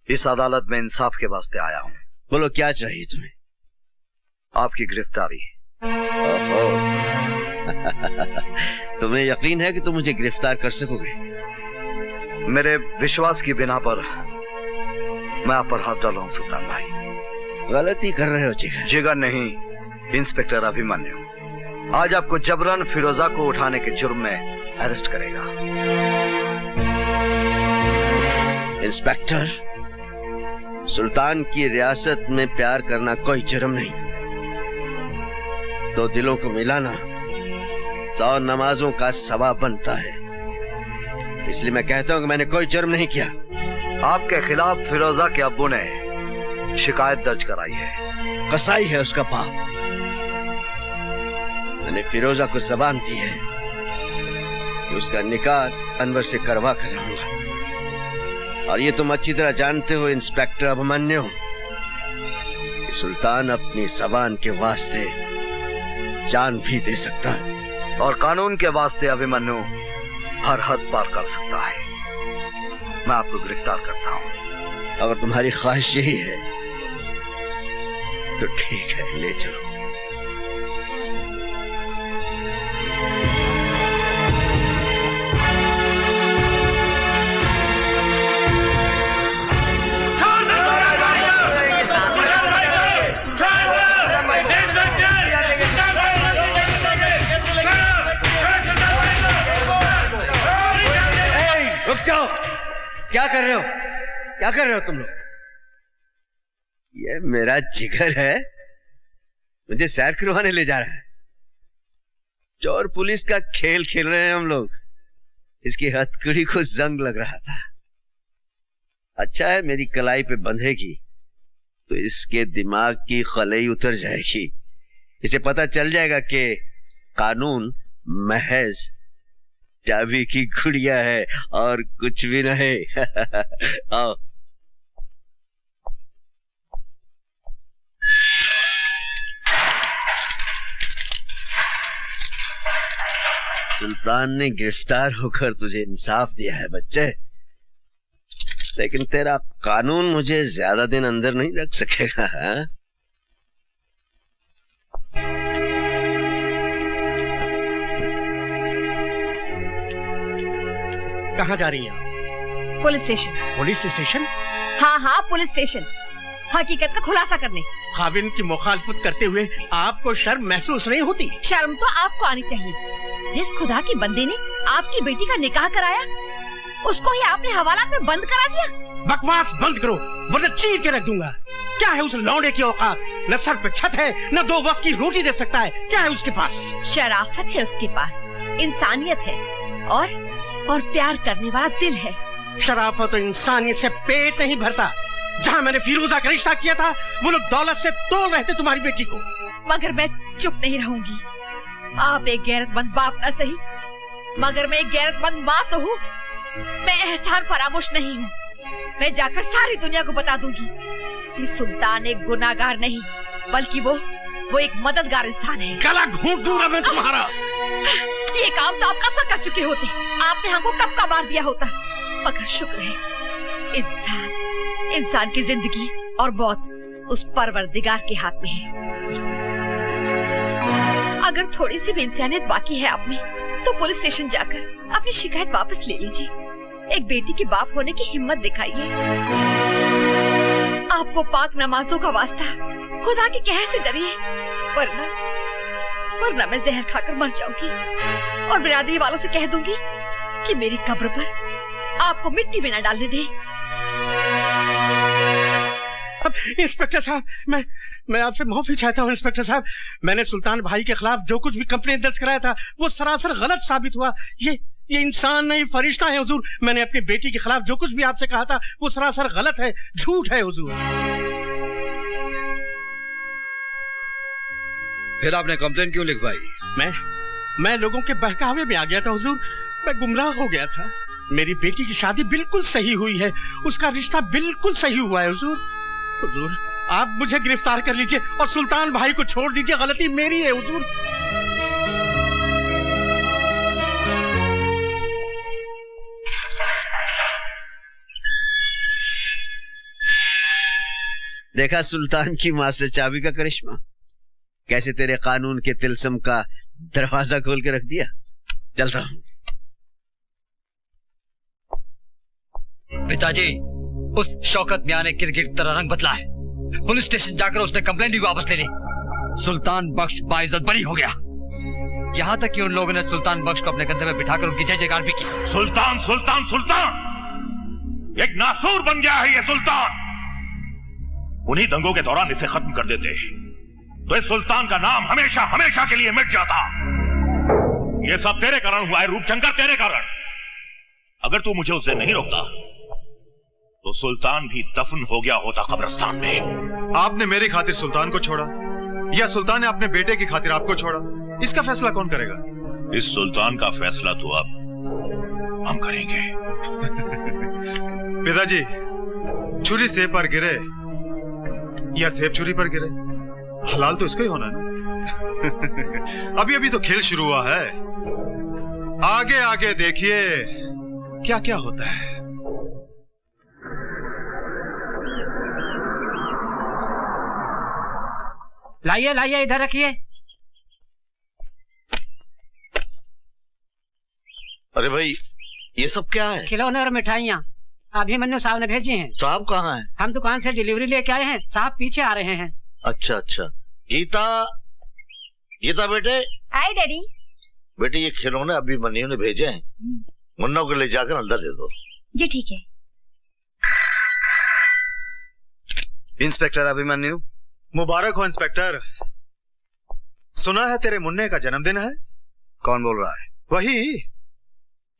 इस अदालत में इंसाफ के वास्ते आया हूं। बोलो, क्या चाहिए तुम्हें? आपकी गिरफ्तारी। तुम्हें यकीन है कि तुम मुझे गिरफ्तार कर सकोगे? मेरे विश्वास की बिना पर मैं आप पर हाथ डाल रहा हूं सुल्तान भाई। गलती कर रहे हो जिगर। जिगर नहीं, इंस्पेक्टर अभिमन्यु आज आपको जबरन फिरोजा को उठाने के जुर्म में अरेस्ट करेगा। इंस्पेक्टर, सुल्तान की रियासत में प्यार करना कोई जुर्म नहीं, दो दिलों को मिलाना 100 नमाजों का सवाब बनता है। इसलिए मैं कहता हूं कि मैंने कोई जुर्म नहीं किया। आपके खिलाफ फिरोजा के अब्बू ने शिकायत दर्ज कराई है। कसाई है उसका बाप। मैंने फिरोजा को जबान दी है कि उसका निकाह अनवर से करवा कर रहूंगा। और ये तुम अच्छी तरह जानते हो इंस्पेक्टर अभिमन्यु कि सुल्तान अपनी जबान के वास्ते जान भी दे सकता है, और कानून के वास्ते अभिमन्यु हर हद पार कर सकता है। मैं आपको गिरफ्तार करता हूं। अगर तुम्हारी ख्वाहिश यही है तो ठीक है, ले चलो। रुक जाओ, क्या कर रहे हो? क्या कर रहे हो तुम लोग? ये मेरा जिगर है, मुझे सैर करवाने ले जा रहा है। चोर पुलिस का खेल खेल रहे हैं हम लोग। इसकी हथकड़ी को जंग लग रहा था। अच्छा है मेरी कलाई पे बंधेगी तो इसके दिमाग की खलई उतर जाएगी। इसे पता चल जाएगा कि कानून महज चाबी की गुड़िया है और कुछ भी नहीं। आओ। सुल्तान ने गिरफ्तार होकर तुझे इंसाफ दिया है बच्चे, लेकिन तेरा कानून मुझे ज्यादा दिन अंदर नहीं रख सकेगा। हाँ? कहाँ जा रही हैं? Police station. Police station? हाँ हाँ, पुलिस स्टेशन, हकीकत का खुलासा करने। खाविन की मुखालफत करते हुए आपको शर्म महसूस नहीं होती? शर्म तो आपको आनी चाहिए। जिस खुदा की बंदे ने आपकी बेटी का निकाह कराया, उसको ही आपने हवालात में बंद करा दिया। बकवास बंद करो वरना चीर के रख दूंगा। क्या है उस लौंडे की औकात? न सर पे छत है, न 2 वक्त की रोटी दे सकता है। क्या है उसके पास? शराफत है उसके पास, इंसानियत है और प्यार करने वाला दिल है। शराफत और इंसानियत से पेट नहीं भरता। जहाँ मैंने फिरोजा का रिश्ता किया था वो लोग दौलत से तोड़ रहे थे तुम्हारी बेटी को। मगर मैं चुप नहीं रहूंगी। आप एक गैरतमंद बाप न सही, मगर मैं एक गैरतमंद माँ तो हूँ। मैं एहसान फरामोश नहीं हूँ। मैं जाकर सारी दुनिया को बता दूंगी कि सुल्तान एक गुनाहगार नहीं बल्कि वो एक मददगार इंसान है। गला घूंट दूंगा मैं तुम्हारा। ये काम तो आप कब का कर चुके होते, आपने हमको कब का मार दिया होता। मगर शुक्र है इंसान की जिंदगी और मौत उस परवरदिगार के हाथ में है। अगर थोड़ी सी भी इंसानियत बाकी है आप में तो पुलिस स्टेशन जाकर अपनी शिकायत वापस ले लीजिए। एक बेटी के बाप होने की हिम्मत दिखाइए। आपको पाक नमाजों का वास्ता, खुदा के कहर से डरिए, वरना मैं जहर खाकर मर जाऊंगी और बिरादरी वालों से कह दूंगी कि मेरी कब्र पर आपको मिट्टी में न डालने दें। इंस्पेक्टर साहब, मैं आपसे माफी चाहता हूँ इंस्पेक्टर साहब। मैंने सुल्तान भाई के खिलाफ जो कुछ भी कंप्लेंट दर्ज कराया था वो सरासर गलत साबित हुआ। ये इंसान नहीं फरिश्ता है हुजूर। मैंने अपनी बेटी के खिलाफ जो कुछ भी आपसे कहा था वो सरासर गलत है, झूठ है हुजूर। फिर आपने कंप्लेंट क्यों लिखवाई? मैं लोगों के बहकावे में आ गया था हुजूर। मैं गुमराह हो गया था। मेरी बेटी की शादी बिल्कुल सही हुई है, उसका रिश्ता बिल्कुल सही हुआ है हुजूर। हुजूर आप मुझे गिरफ्तार कर लीजिए और सुल्तान भाई को छोड़ दीजिए, गलती मेरी है हुजूर। देखा सुल्तान की मास्टर चाबी का करिश्मा, कैसे तेरे कानून के तिलस्म का दरवाजा खोल के रख दिया। चलता हूं। पिताजी, उस शौकत मियां ने क्रिकेट तरह रंग बदला है। पुलिस स्टेशन जाकर उसने कंप्लेंट भी वापस ले ली। सुल्तान बख्श बाइज्जत बरी हो गया। यहाँ तक कि उन लोगों ने सुल्तान बख्श को अपने कंधे में बिठाकर उनकी जय जयकार भी की। सुल्तान सुल्तान सुल्तान, एक नासूर बन गया है ये सुल्तान। उन्हीं दंगों के दौरान इसे खत्म कर देते तो इस सुल्तान का नाम हमेशा हमेशा के लिए मिट जाता। ये सब तेरे कारण हुआ है रूपशंकर, तेरे कारण। अगर तू मुझे उसे नहीं रोकता तो सुल्तान भी दफन हो गया होता कब्रिस्तान में। आपने मेरी खातिर सुल्तान को छोड़ा या सुल्तान ने अपने बेटे की खातिर आपको छोड़ा, इसका फैसला कौन करेगा? इस सुल्तान का फैसला तो अब हम करेंगे। पिताजी, छुरी सेब पर गिरे या सेब छुरी पर गिरे, हलाल तो इसको ही होना है ना। अभी अभी तो खेल शुरू हुआ है, आगे आगे देखिए क्या क्या होता है। लाइए लाइए, इधर रखिए। अरे भाई, ये सब क्या है? खिलौने और मिठाइयाँ अभिमन्यु साहब ने भेजी हैं। साहब कहाँ हैं? हम दुकान से डिलीवरी लेके आए हैं, साहब पीछे आ रहे हैं। अच्छा अच्छा। गीता, गीता बेटे। हाय डैडी। बेटे ये खिलौने अभिमन्यु ने भेजे हैं, मुन्ना को ले जाकर अंदर दे दो। जी ठीक है। इंस्पेक्टर अभिमन्यु। मुबारक हो इंस्पेक्टर। सुना है तेरे मुन्ने का जन्मदिन है। कौन बोल रहा है? वही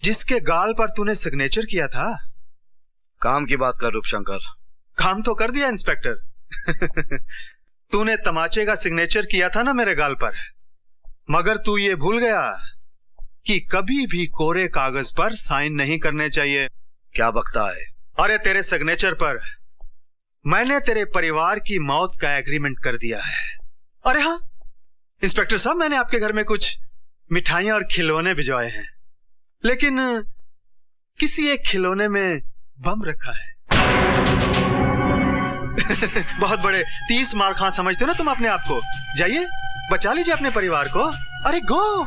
जिसके गाल पर तूने सिग्नेचर किया था। काम की बात कर रूपशंकर। काम तो कर दिया इंस्पेक्टर। तूने तमाचे का सिग्नेचर किया था ना मेरे गाल पर, मगर तू ये भूल गया कि कभी भी कोरे कागज पर साइन नहीं करने चाहिए। क्या बकता है? अरे तेरे सिग्नेचर पर मैंने तेरे परिवार की मौत का एग्रीमेंट कर दिया है। अरे हाँ इंस्पेक्टर साहब, मैंने आपके घर में कुछ मिठाइयां और खिलौने भिजवाए हैं, लेकिन किसी एक खिलौने में बम रखा है। बहुत बड़े 30 मार खां समझते हो ना तुम अपने आप को। जाइए बचा लीजिए अपने परिवार को। अरे गो।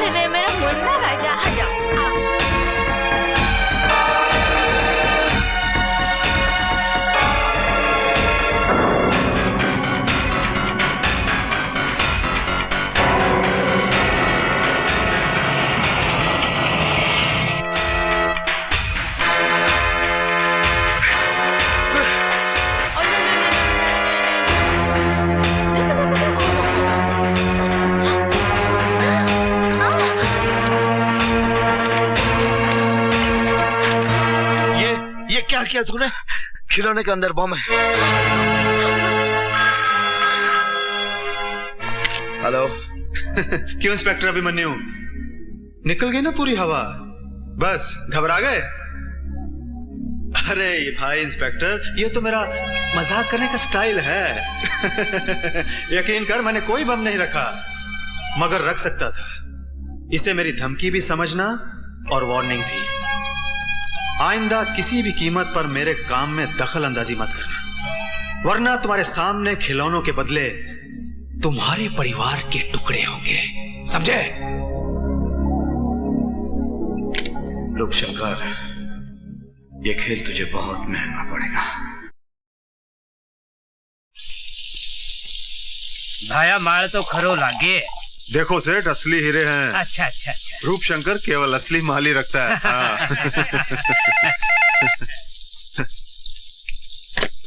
अरे मेरा मुन्ना राजा, आ जाओ। क्या किया तूने? खिलौने के अंदर बम है। हेलो। क्यों इंस्पेक्टर अभिमन्यु, निकल गई ना पूरी हवा? बस घबरा गए? अरे भाई इंस्पेक्टर, ये तो मेरा मजाक करने का स्टाइल है। यकीन कर, मैंने कोई बम नहीं रखा, मगर रख सकता था। इसे मेरी धमकी भी समझना और वार्निंग भी। आइंदा किसी भी कीमत पर मेरे काम में दखल अंदाजी मत करना, वरना तुम्हारे सामने खिलौनों के बदले तुम्हारे परिवार के टुकड़े होंगे, समझे? रूपशंकर, ये खेल तुझे बहुत महंगा पड़ेगा। भाया माल तो खरो लागे। देखो सेठ, असली हीरे हैं। अच्छा अच्छा अच्छा। रूप शंकर केवल असली माल ही रखता है। हाँ।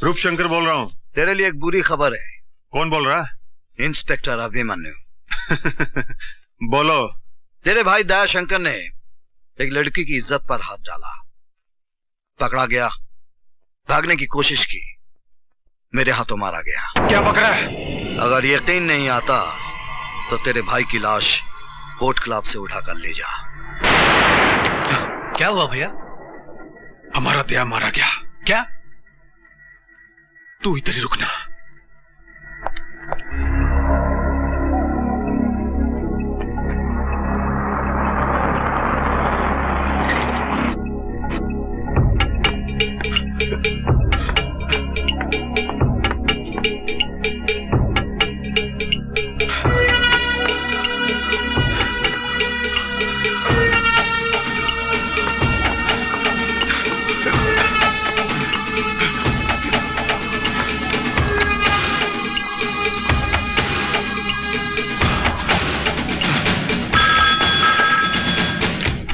रूप शंकर बोल रहा हूँ। तेरे लिए एक बुरी खबर है। कौन बोल रहा है? इंस्पेक्टर अभिमन्यु। बोलो। तेरे भाई दयाशंकर ने एक लड़की की इज्जत पर हाथ डाला, पकड़ा गया, भागने की कोशिश की, मेरे हाथों मारा गया। क्या बक रहा है? अगर यकीन नहीं आता तो तेरे भाई की लाश कोर्ट क्लब से उठाकर ले जा। क्या हुआ भैया? हमारा दया मारा गया। क्या? तू इधर ही रुकना।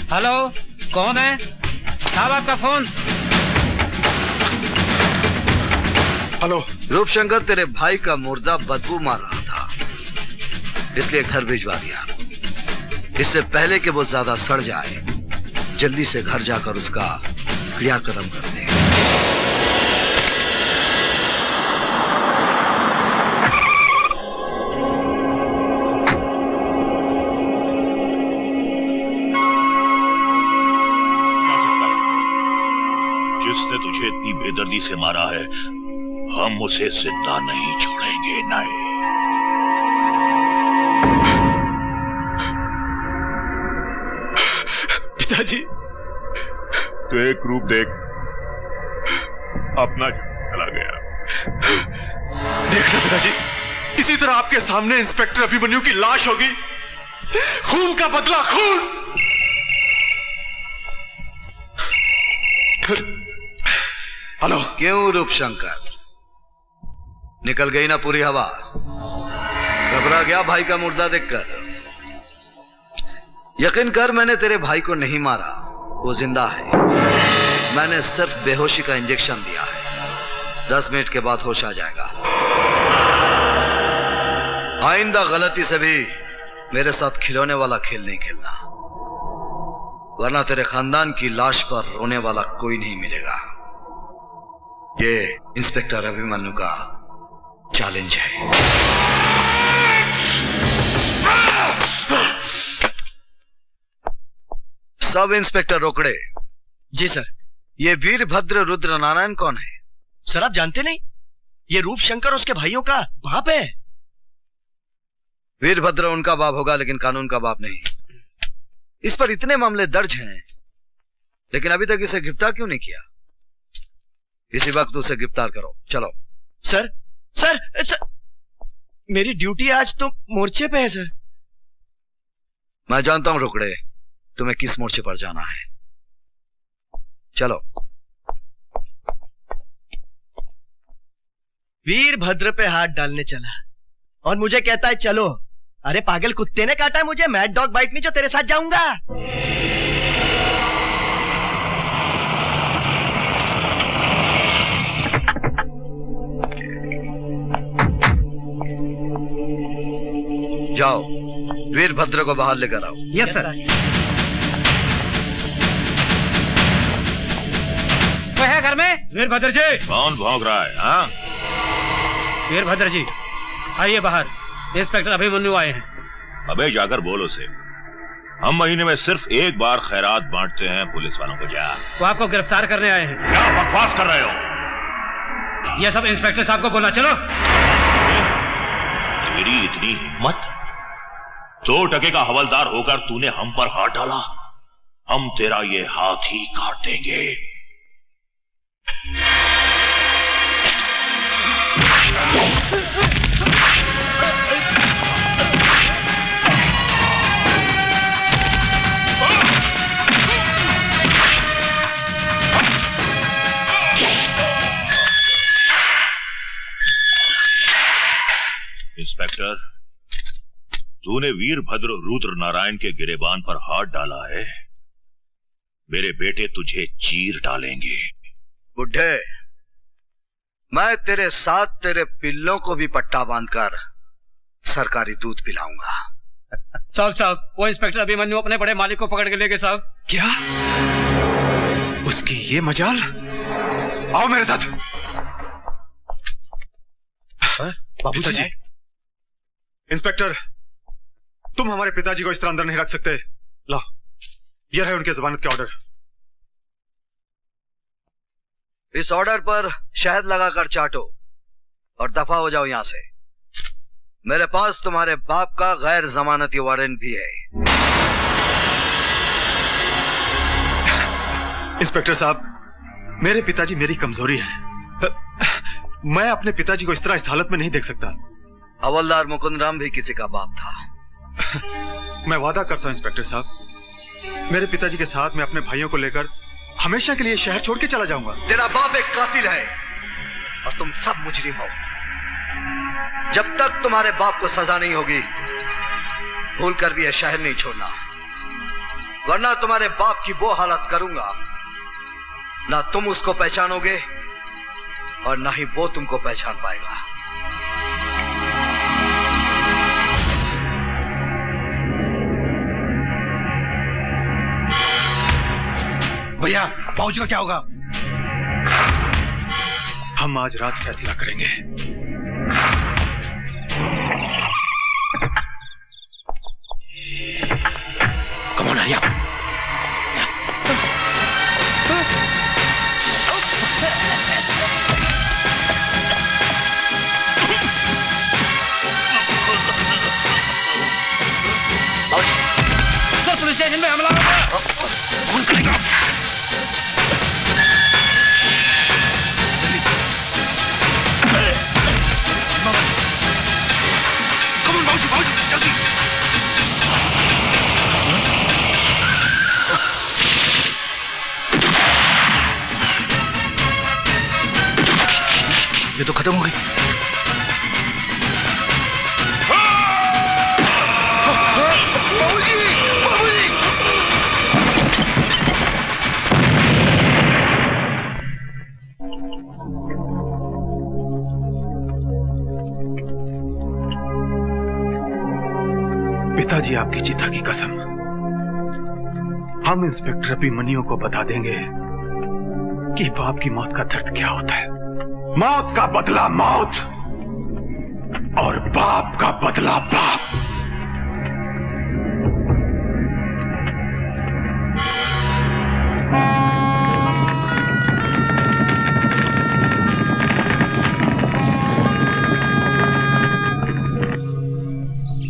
हेलो, कौन है? साहब आपका फोन। हेलो। रूपशंकर तेरे भाई का मुर्दा बदबू मार रहा था, इसलिए घर भिजवा दिया। इससे पहले कि वो ज्यादा सड़ जाए, जल्दी से घर जाकर उसका क्रियाक्रम कर दे। जिसने तुझे इतनी बेदर्दी से मारा है, हम उसे जिंदा नहीं छोड़ेंगे। नहीं। पिताजी, तो एक रूप देख, अपना चला गया। देखना पिताजी, इसी तरह आपके सामने इंस्पेक्टर अभिमन्यु की लाश होगी। खून का बदला, खून। हेलो। क्यों रूपशंकर, निकल गई ना पूरी हवा? घबरा गया भाई का मुर्दा देखकर? यकीन कर, मैंने तेरे भाई को नहीं मारा, वो जिंदा है। मैंने सिर्फ बेहोशी का इंजेक्शन दिया है। 10 मिनट के बाद होश आ जाएगा। आइंदा गलती से भी मेरे साथ खिलौने वाला खेल नहीं खेलना, वरना तेरे खानदान की लाश पर रोने वाला कोई नहीं मिलेगा। ये इंस्पेक्टर अभिमन्यु का चैलेंज है। सब इंस्पेक्टर रोकड़े। जी सर। ये वीरभद्र रुद्र नारायण कौन है? सर आप जानते नहीं? ये रूप शंकर उसके भाइयों का बाप है। वीरभद्र उनका बाप होगा, लेकिन कानून का बाप नहीं। इस पर इतने मामले दर्ज हैं, लेकिन अभी तक इसे गिरफ्तार क्यों नहीं किया? इसी वक्त उसे गिरफ्तार करो। चलो। सर सर, सर मेरी ड्यूटी आज तो मोर्चे पे है सर। मैं जानता हूं रोकड़े, तुम्हें किस मोर्चे पर जाना है। चलो। वीरभद्र पे हाथ डालने चला और मुझे कहता है चलो। अरे पागल कुत्ते ने काटा है मुझे, मैड डॉग बाइट में जो तेरे साथ जाऊंगा। जाओ, वीरभद्र को बाहर लेकर आओ। Yes sir. कोई है घर में? वीरभद्र जी। कौन भौंक रहा है? हाँ? वीरभद्र जी आइए बाहर, इंस्पेक्टर अभिमन्यु आए हैं। अबे जाकर बोल उसे, हम महीने में सिर्फ एक बार खैरात बांटते हैं पुलिस वालों को। जा। वो आपको गिरफ्तार करने आए हैं। क्या बकवास कर रहे हो? ये सब इंस्पेक्टर साहब को बोला। चलो। तेरी इतनी हिम्मत? 2 टके का हवलदार होकर तूने हम पर हाथ डाला? हम तेरा ये हाथ ही काट देंगे। इंस्पेक्टर इंस्पेक्टर, तूने वीरभद्र रुद्र नारायण के गिरेबान पर हाथ डाला है, मेरे बेटे तुझे चीर डालेंगे। बुढ़े, मैं तेरे साथ तेरे पिल्लों को भी पट्टा बांधकर सरकारी दूध पिलाऊंगा। साहब, वो इंस्पेक्टर अभिमन्यु अपने बड़े मालिक को पकड़ के ले गए साहब। क्या? उसकी ये मजाल? आओ मेरे साथ। पिताजी, इंस्पेक्टर, तुम हमारे पिताजी को इस तरह अंदर नहीं रख सकते। लो, ये रहे उनके जमानत के ऑर्डर। इस ऑर्डर पर शहद लगाकर चाटो और दफा हो जाओ यहां से। मेरे पास तुम्हारे बाप का गैर जमानती वारंट भी है। इंस्पेक्टर साहब, मेरे पिताजी मेरी कमजोरी है। मैं अपने पिताजी को इस तरह इस हालत में नहीं देख सकता। हवलदार मुकुंद राम भी किसी का बाप था। मैं वादा करता हूं इंस्पेक्टर साहब, मेरे पिताजी के साथ मैं अपने भाइयों को लेकर हमेशा के लिए शहर छोड़ के चला जाऊंगा। तेरा बाप एक कातिल है और तुम सब मुजरिम हो। जब तक तुम्हारे बाप को सजा नहीं होगी, भूल कर भी यह शहर नहीं छोड़ना, वरना तुम्हारे बाप की वो हालत करूंगा, ना तुम उसको पहचानोगे और ना ही वो तुमको पहचान पाएगा। भैया, बाबूजी का क्या होगा? हम आज रात फैसला करेंगे। Come on Arya. Sir, police station में हमला हो गया। कौन करेगा? ये तो खत्म हो गई। पिताजी, आपकी चिता की कसम, हम इंस्पेक्टर अभिमन्यु को बता देंगे कि बाप की मौत का दर्द क्या होता है। मौत का बदला मौत और बाप का बदला बाप।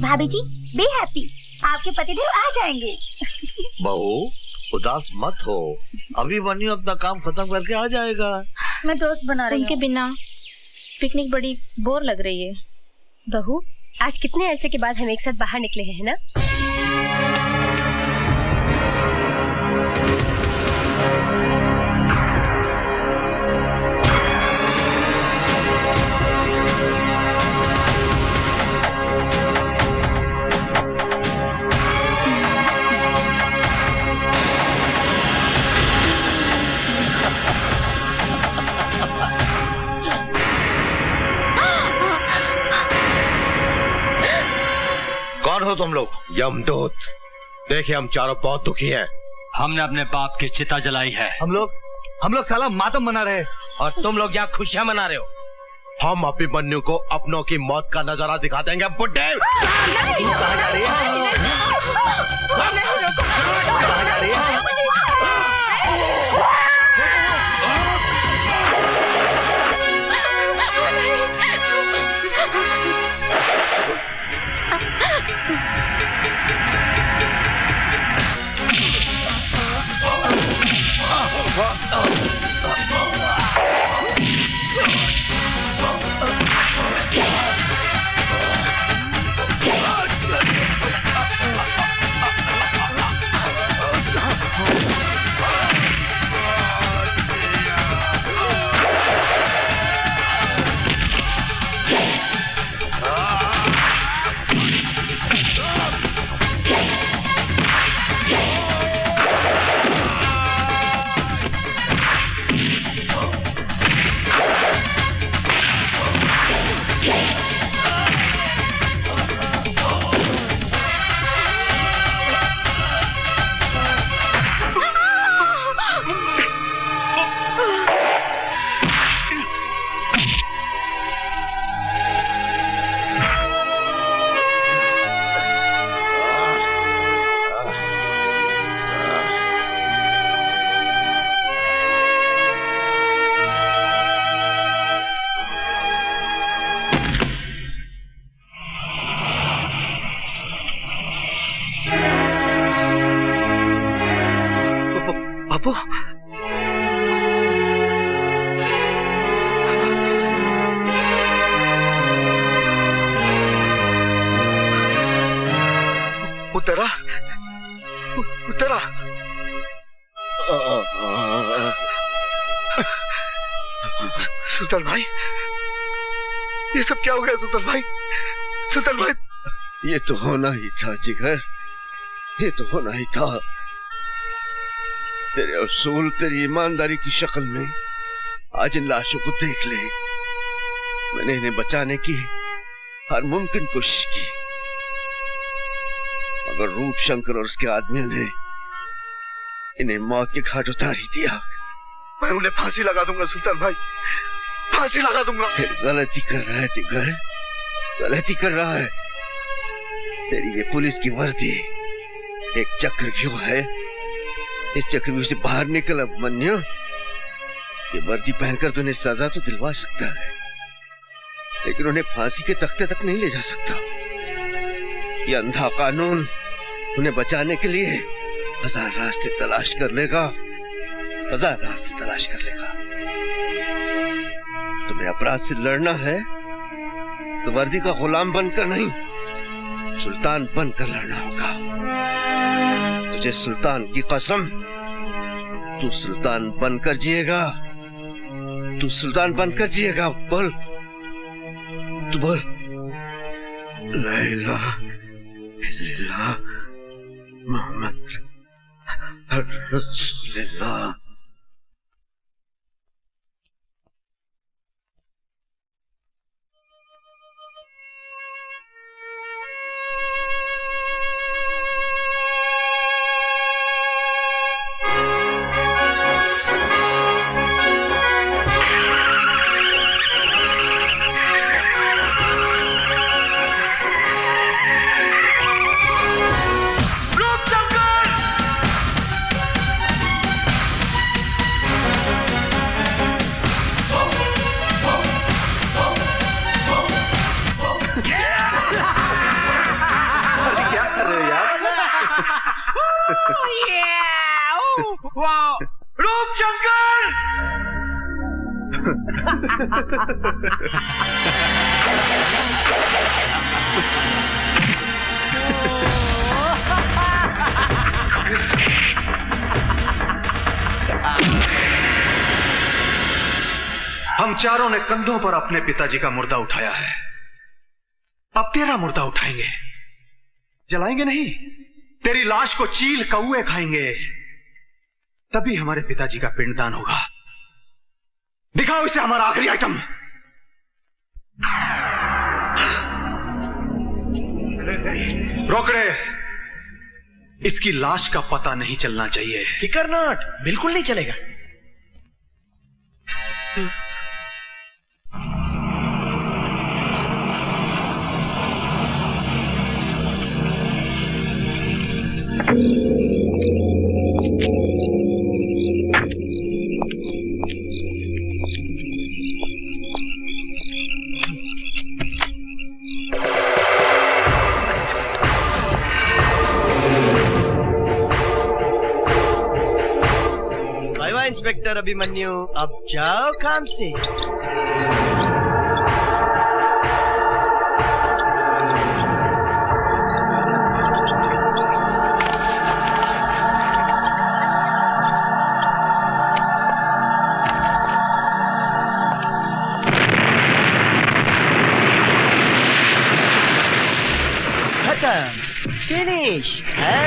भाभी जी, बी हैप्पी, आपके पतिदेव आ जाएंगे। बहू, उदास मत हो, अभिमन्यु अपना काम खत्म करके आ जाएगा। मैं दोस्त बना रही हूँ। उनके बिना पिकनिक बड़ी बोर लग रही है। बहू, आज कितने अरसे के बाद हम एक साथ बाहर निकले हैं ना? कौन हो तुम लोग? यमदूत। देखिए, हम चारों बहुत दुखी हैं। हमने अपने बाप की चिता जलाई है। हम लोग साला मातम मना रहे हैं और तुम लोग यहाँ खुशियां मना रहे हो। हम अभिमन्यु को अपनों की मौत का नजारा दिखा देंगे। बुड्ढे, उतरा उतरा। सुल्तान भाई, ये सब क्या हो गया सुल्तान भाई? सुल्तान भाई, ये तो होना ही था जिगर, ये तो होना ही था। तेरे उसूल, तेरी ईमानदारी की शक्ल में आज इन लाशों को देख ले। मैंने इन्हें बचाने की हर मुमकिन कोशिश की, मगर रूप शंकर और उसके आदमियों ने इन्हें मौत के घाट उतार ही दिया। मैं उन्हें फांसी लगा दूंगा सुल्तान भाई, फांसी लगा दूंगा। फिर गलती कर रहा है जिगर, गलती कर रहा है। तेरी ये पुलिस की वर्दी एक चक्रव्यूह है। इस चक्रव्यूह से बाहर निकल अभिमन्यु। ये वर्दी पहनकर तुन्हें सजा तो दिलवा सकता है, लेकिन उन्हें फांसी के तख्ते तक नहीं ले जा सकता। ये अंधा कानून उन्हें बचाने के लिए हजार रास्ते तलाश कर लेगा, हजार रास्ते तलाश कर लेगा। तुम्हें अपराध से लड़ना है तो वर्दी का गुलाम बनकर नहीं, सुल्तान बनकर लड़ना होगा। तुझे सुल्तान की कसम, तू सुल्तान बनकर जिएगा, तू सुल्तान बनकर जिएगा। बोल, तू बोल, ला इलाहा इल्लल्लाह मोहम्मद रसूलुल्लाह। हम चारों ने कंधों पर अपने पिताजी का मुर्दा उठाया है, अब तेरा मुर्दा उठाएंगे। जलाएंगे नहीं, तेरी लाश को चील कौए खाएंगे, तभी हमारे पिताजी का पिंडदान होगा। दिखाओ इसे हमारा आखिरी आइटम। रोकड़े, इसकी लाश का पता नहीं चलना चाहिए। फिकर नॉट, बिल्कुल नहीं चलेगा। इंस्पेक्टर अभिमन्यु, अब जाओ काम से। खत्म, फिनिश है।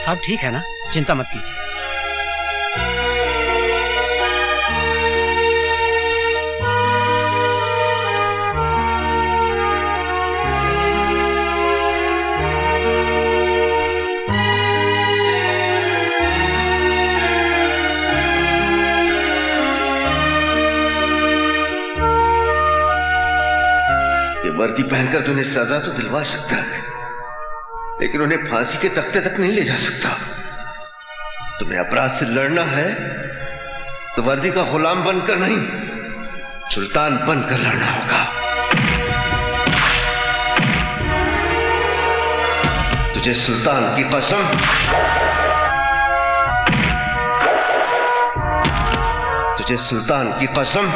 सब ठीक है ना, चिंता मत कीजिए। ये वर्दी पहनकर तुम्हें सजा तो दिलवा सकता है, लेकिन उन्हें फांसी के तख्ते तक नहीं ले जा सकता। तुम्हें अपराध से लड़ना है तो वर्दी का गुलाम बनकर नहीं, सुल्तान बनकर लड़ना होगा। तुझे सुल्तान की कसम, तुझे सुल्तान की कसम,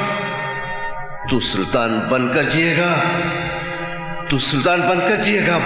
तू सुल्तान बनकर जिएगा, तू सुल्तान बनकर जिएगा।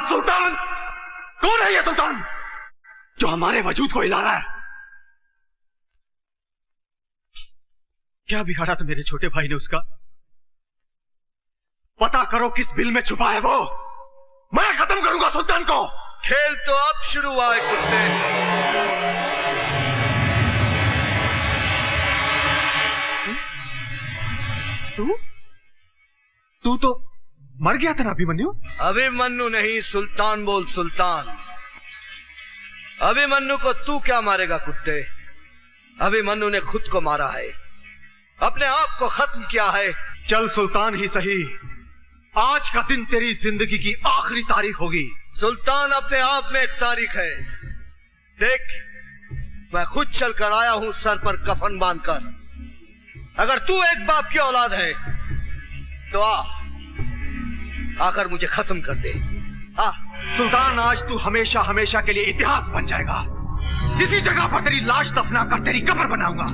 सुल्तान कौन है ये सुल्तान जो हमारे वजूद को हिला रहा है? क्या बिगाड़ा था मेरे छोटे भाई ने उसका? पता करो किस बिल में छुपा है वो। मैं खत्म करूंगा सुल्तान को। खेल तो अब शुरू हुआ है कुत्ते। तू तो मर गया था ना अभिमन्यु? अभिमन्यु नहीं, सुल्तान बोल, सुल्तान। अभिमन्यु को तू क्या मारेगा कुत्ते? अभिमन्यु ने खुद को मारा है, अपने आप को खत्म किया है। चल सुल्तान ही सही, आज का दिन तेरी जिंदगी की आखिरी तारीख होगी। सुल्तान अपने आप में एक तारीख है। देख, मैं खुद चलकर आया हूं सर पर कफन बांधकर। अगर तू एक बाप की औलाद है तो आकर मुझे खत्म कर दे। सुल्तान, आज तू हमेशा हमेशा के लिए इतिहास बन जाएगा। इसी जगह पर तेरी लाश दफना कर तेरी कब्र बनाऊंगा।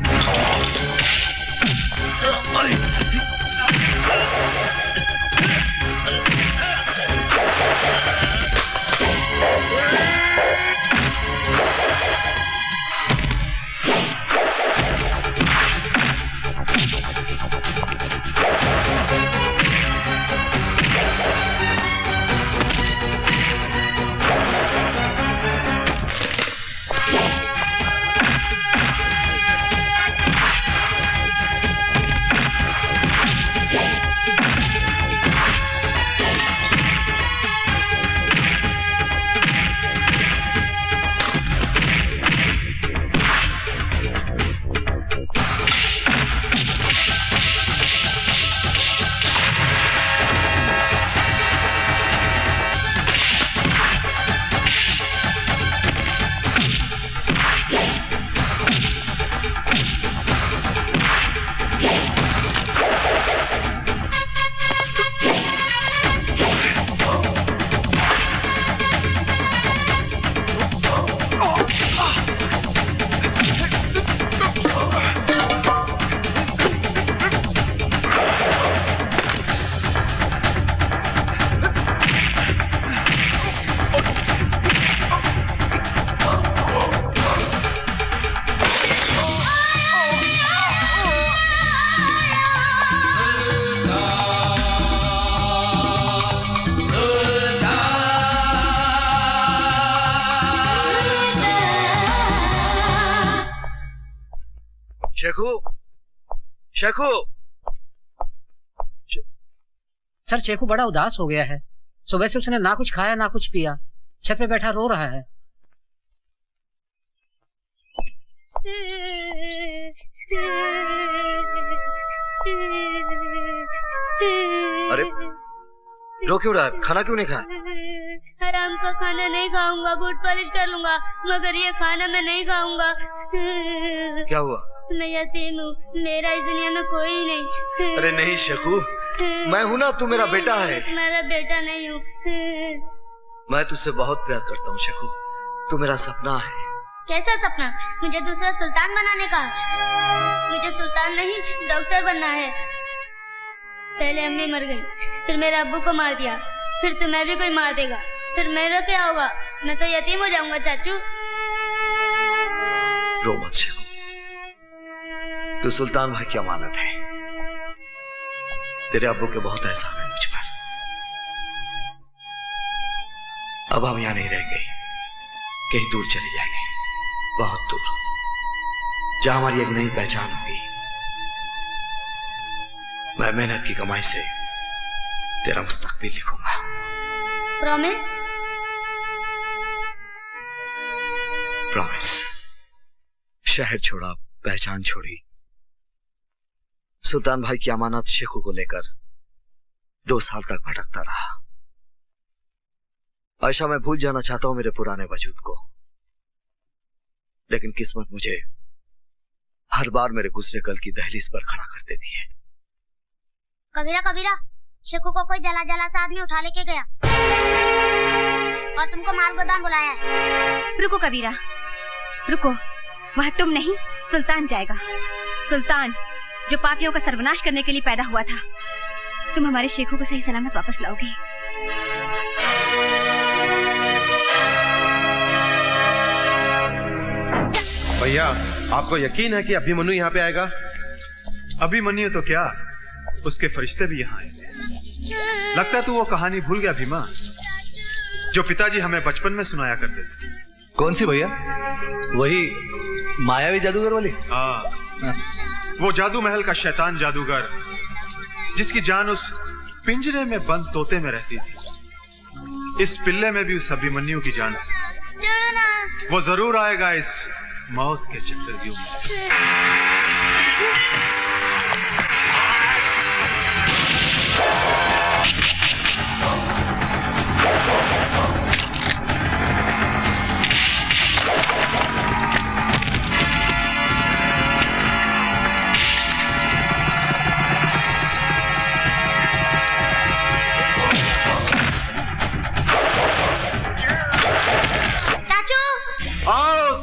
शेखू, शेखू। सर शेखू बड़ा उदास हो गया है। सुबह से उसने ना कुछ खाया ना कुछ पिया, छत पे बैठा रो रहा है। अरे रो क्यों रहा है? खाना क्यों नहीं खाया? हराम का खाना नहीं खाऊंगा, बूट पॉलिश कर लूंगा, मगर ये खाना मैं नहीं खाऊंगा। क्या हुआ? मैं यतीम हूँ, मेरा इस दुनिया में कोई नहीं। अरे नहीं शेखू, मैं हूं ना, तू मेरा बेटा है। मेरा बेटा नहीं हूँ। मैं तुझसे बहुत प्यार करता हूँ शेखू, तू मेरा सपना है। कैसा सपना? मुझे दूसरा सुल्तान बनाने का। मुझे सुल्तान नहीं, डॉक्टर बनना है। पहले अम्मी मर गई, फिर मेरे अब्बू को मार दिया, फिर तुम्हें भी कोई मार देगा, फिर मेरा क्या होगा? मैं तो यतीम हो जाऊंगा चाचू। रो मत शेखू, तू सुल्तान भाई की अमानत है। तेरे अब्बू के बहुत एहसान है मुझ पर। अब हम यहाँ नहीं रहेंगे, कहीं दूर चले जाएंगे, बहुत दूर, जहां हमारी एक नई पहचान होगी। मैं मेहनत की कमाई से तेरा मुस्तकबिल लिखूंगा। प्रॉमिस? प्रॉमिस। शहर छोड़ा, पहचान छोड़ी, सुल्तान भाई की अमानत शेखू को लेकर 2 साल तक भटकता रहा। आयशा, मैं भूल जाना चाहता हूं मेरे पुराने वजूद को, लेकिन किस्मत मुझे हर बार मेरे गुजरे कल की दहलीज पर खड़ा कर देती है। कबीरा कबीरा, शेखू को कोई जला जला सा आदमी उठा लेके गया और तुमको माल गोदाम बुलाया है। रुको कबीरा, रुको, वह तुम नहीं, सुल्तान जाएगा। सुल्तान जो पापियों का सर्वनाश करने के लिए पैदा हुआ था। तुम हमारे शेखू को सही सलामत वापस लाओगे। भैया, आपको यकीन है कि अभिमन्यु यहाँ पे आएगा? अभिमन्यु तो क्या, उसके फरिश्ते भी यहाँ आएंगे। लगता तू वो कहानी भूल गया भीमा, जो पिताजी हमें बचपन में सुनाया करते थे। कौन सी भैया? वही मायावी जादूगर वाली? हाँ, वो जादू महल का शैतान जादूगर, जिसकी जान उस पिंजरे में बंद तोते में रहती थी। इस पिल्ले में भी उस अभिमन्यु की जान है। वो जरूर आएगा इस मौत के चक्रव्यूह में।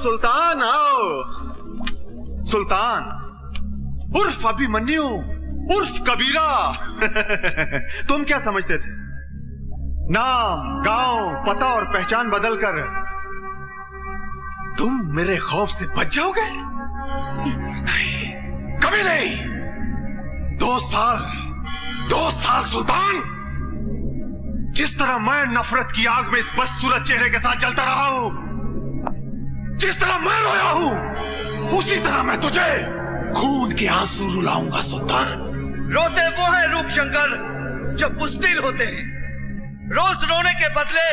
सुल्तान आओ। सुल्तान उर्फ अभिमन्यु उर्फ कबीरा। तुम क्या समझते थे? नाम, गांव, पता और पहचान बदलकर तुम मेरे खौफ से बच जाओगे? कभी नहीं। 2 साल सुल्तान, जिस तरह मैं नफरत की आग में इस बदसूरत चेहरे के साथ जलता रहा हूं, जिस तरह मैं रोया हूं, उसी तरह मैं तुझे खून के आंसू रुलाऊंगा सुल्तान। रोते वो है रूप शंकर जो बुज़दिल होते हैं। रोज रोने के बदले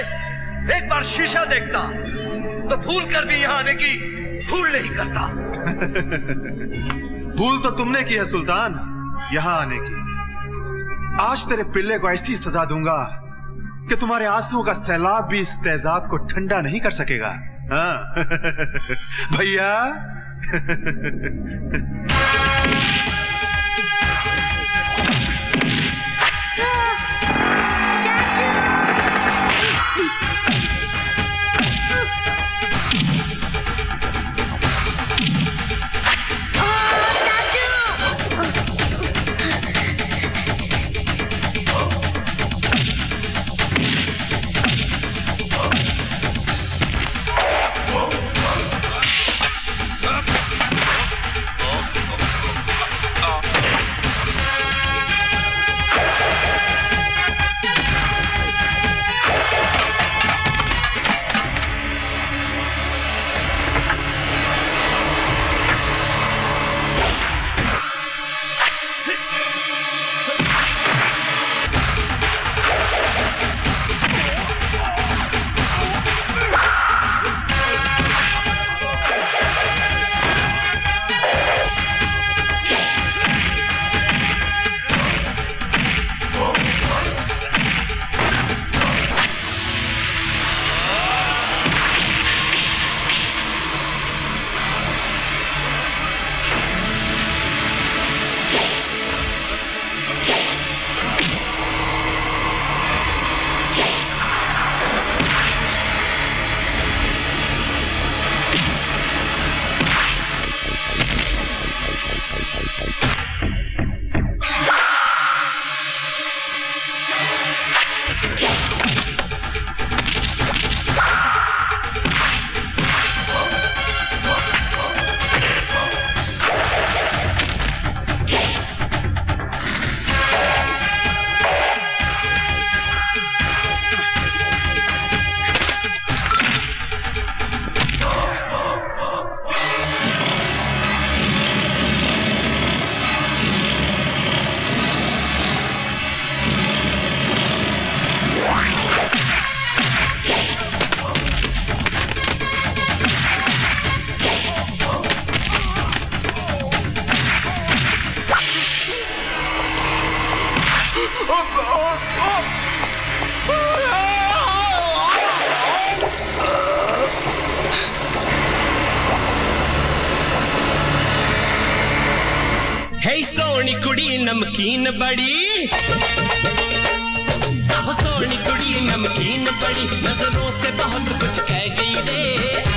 एक बार शीशा देखता तो भूल कर भी यहां आने की भूल नहीं करता। भूल तो तुमने की है सुल्तान, यहां आने की। आज तेरे पिल्ले को ऐसी सजा दूंगा कि तुम्हारे आंसुओं का सैलाब भी इस तेजाब को ठंडा नहीं कर सकेगा। हाँ भैया। नमकीन बड़ी, सोनी कुड़ी नमकीन बड़ी, नजरों से बहुत कुछ कह गई रे।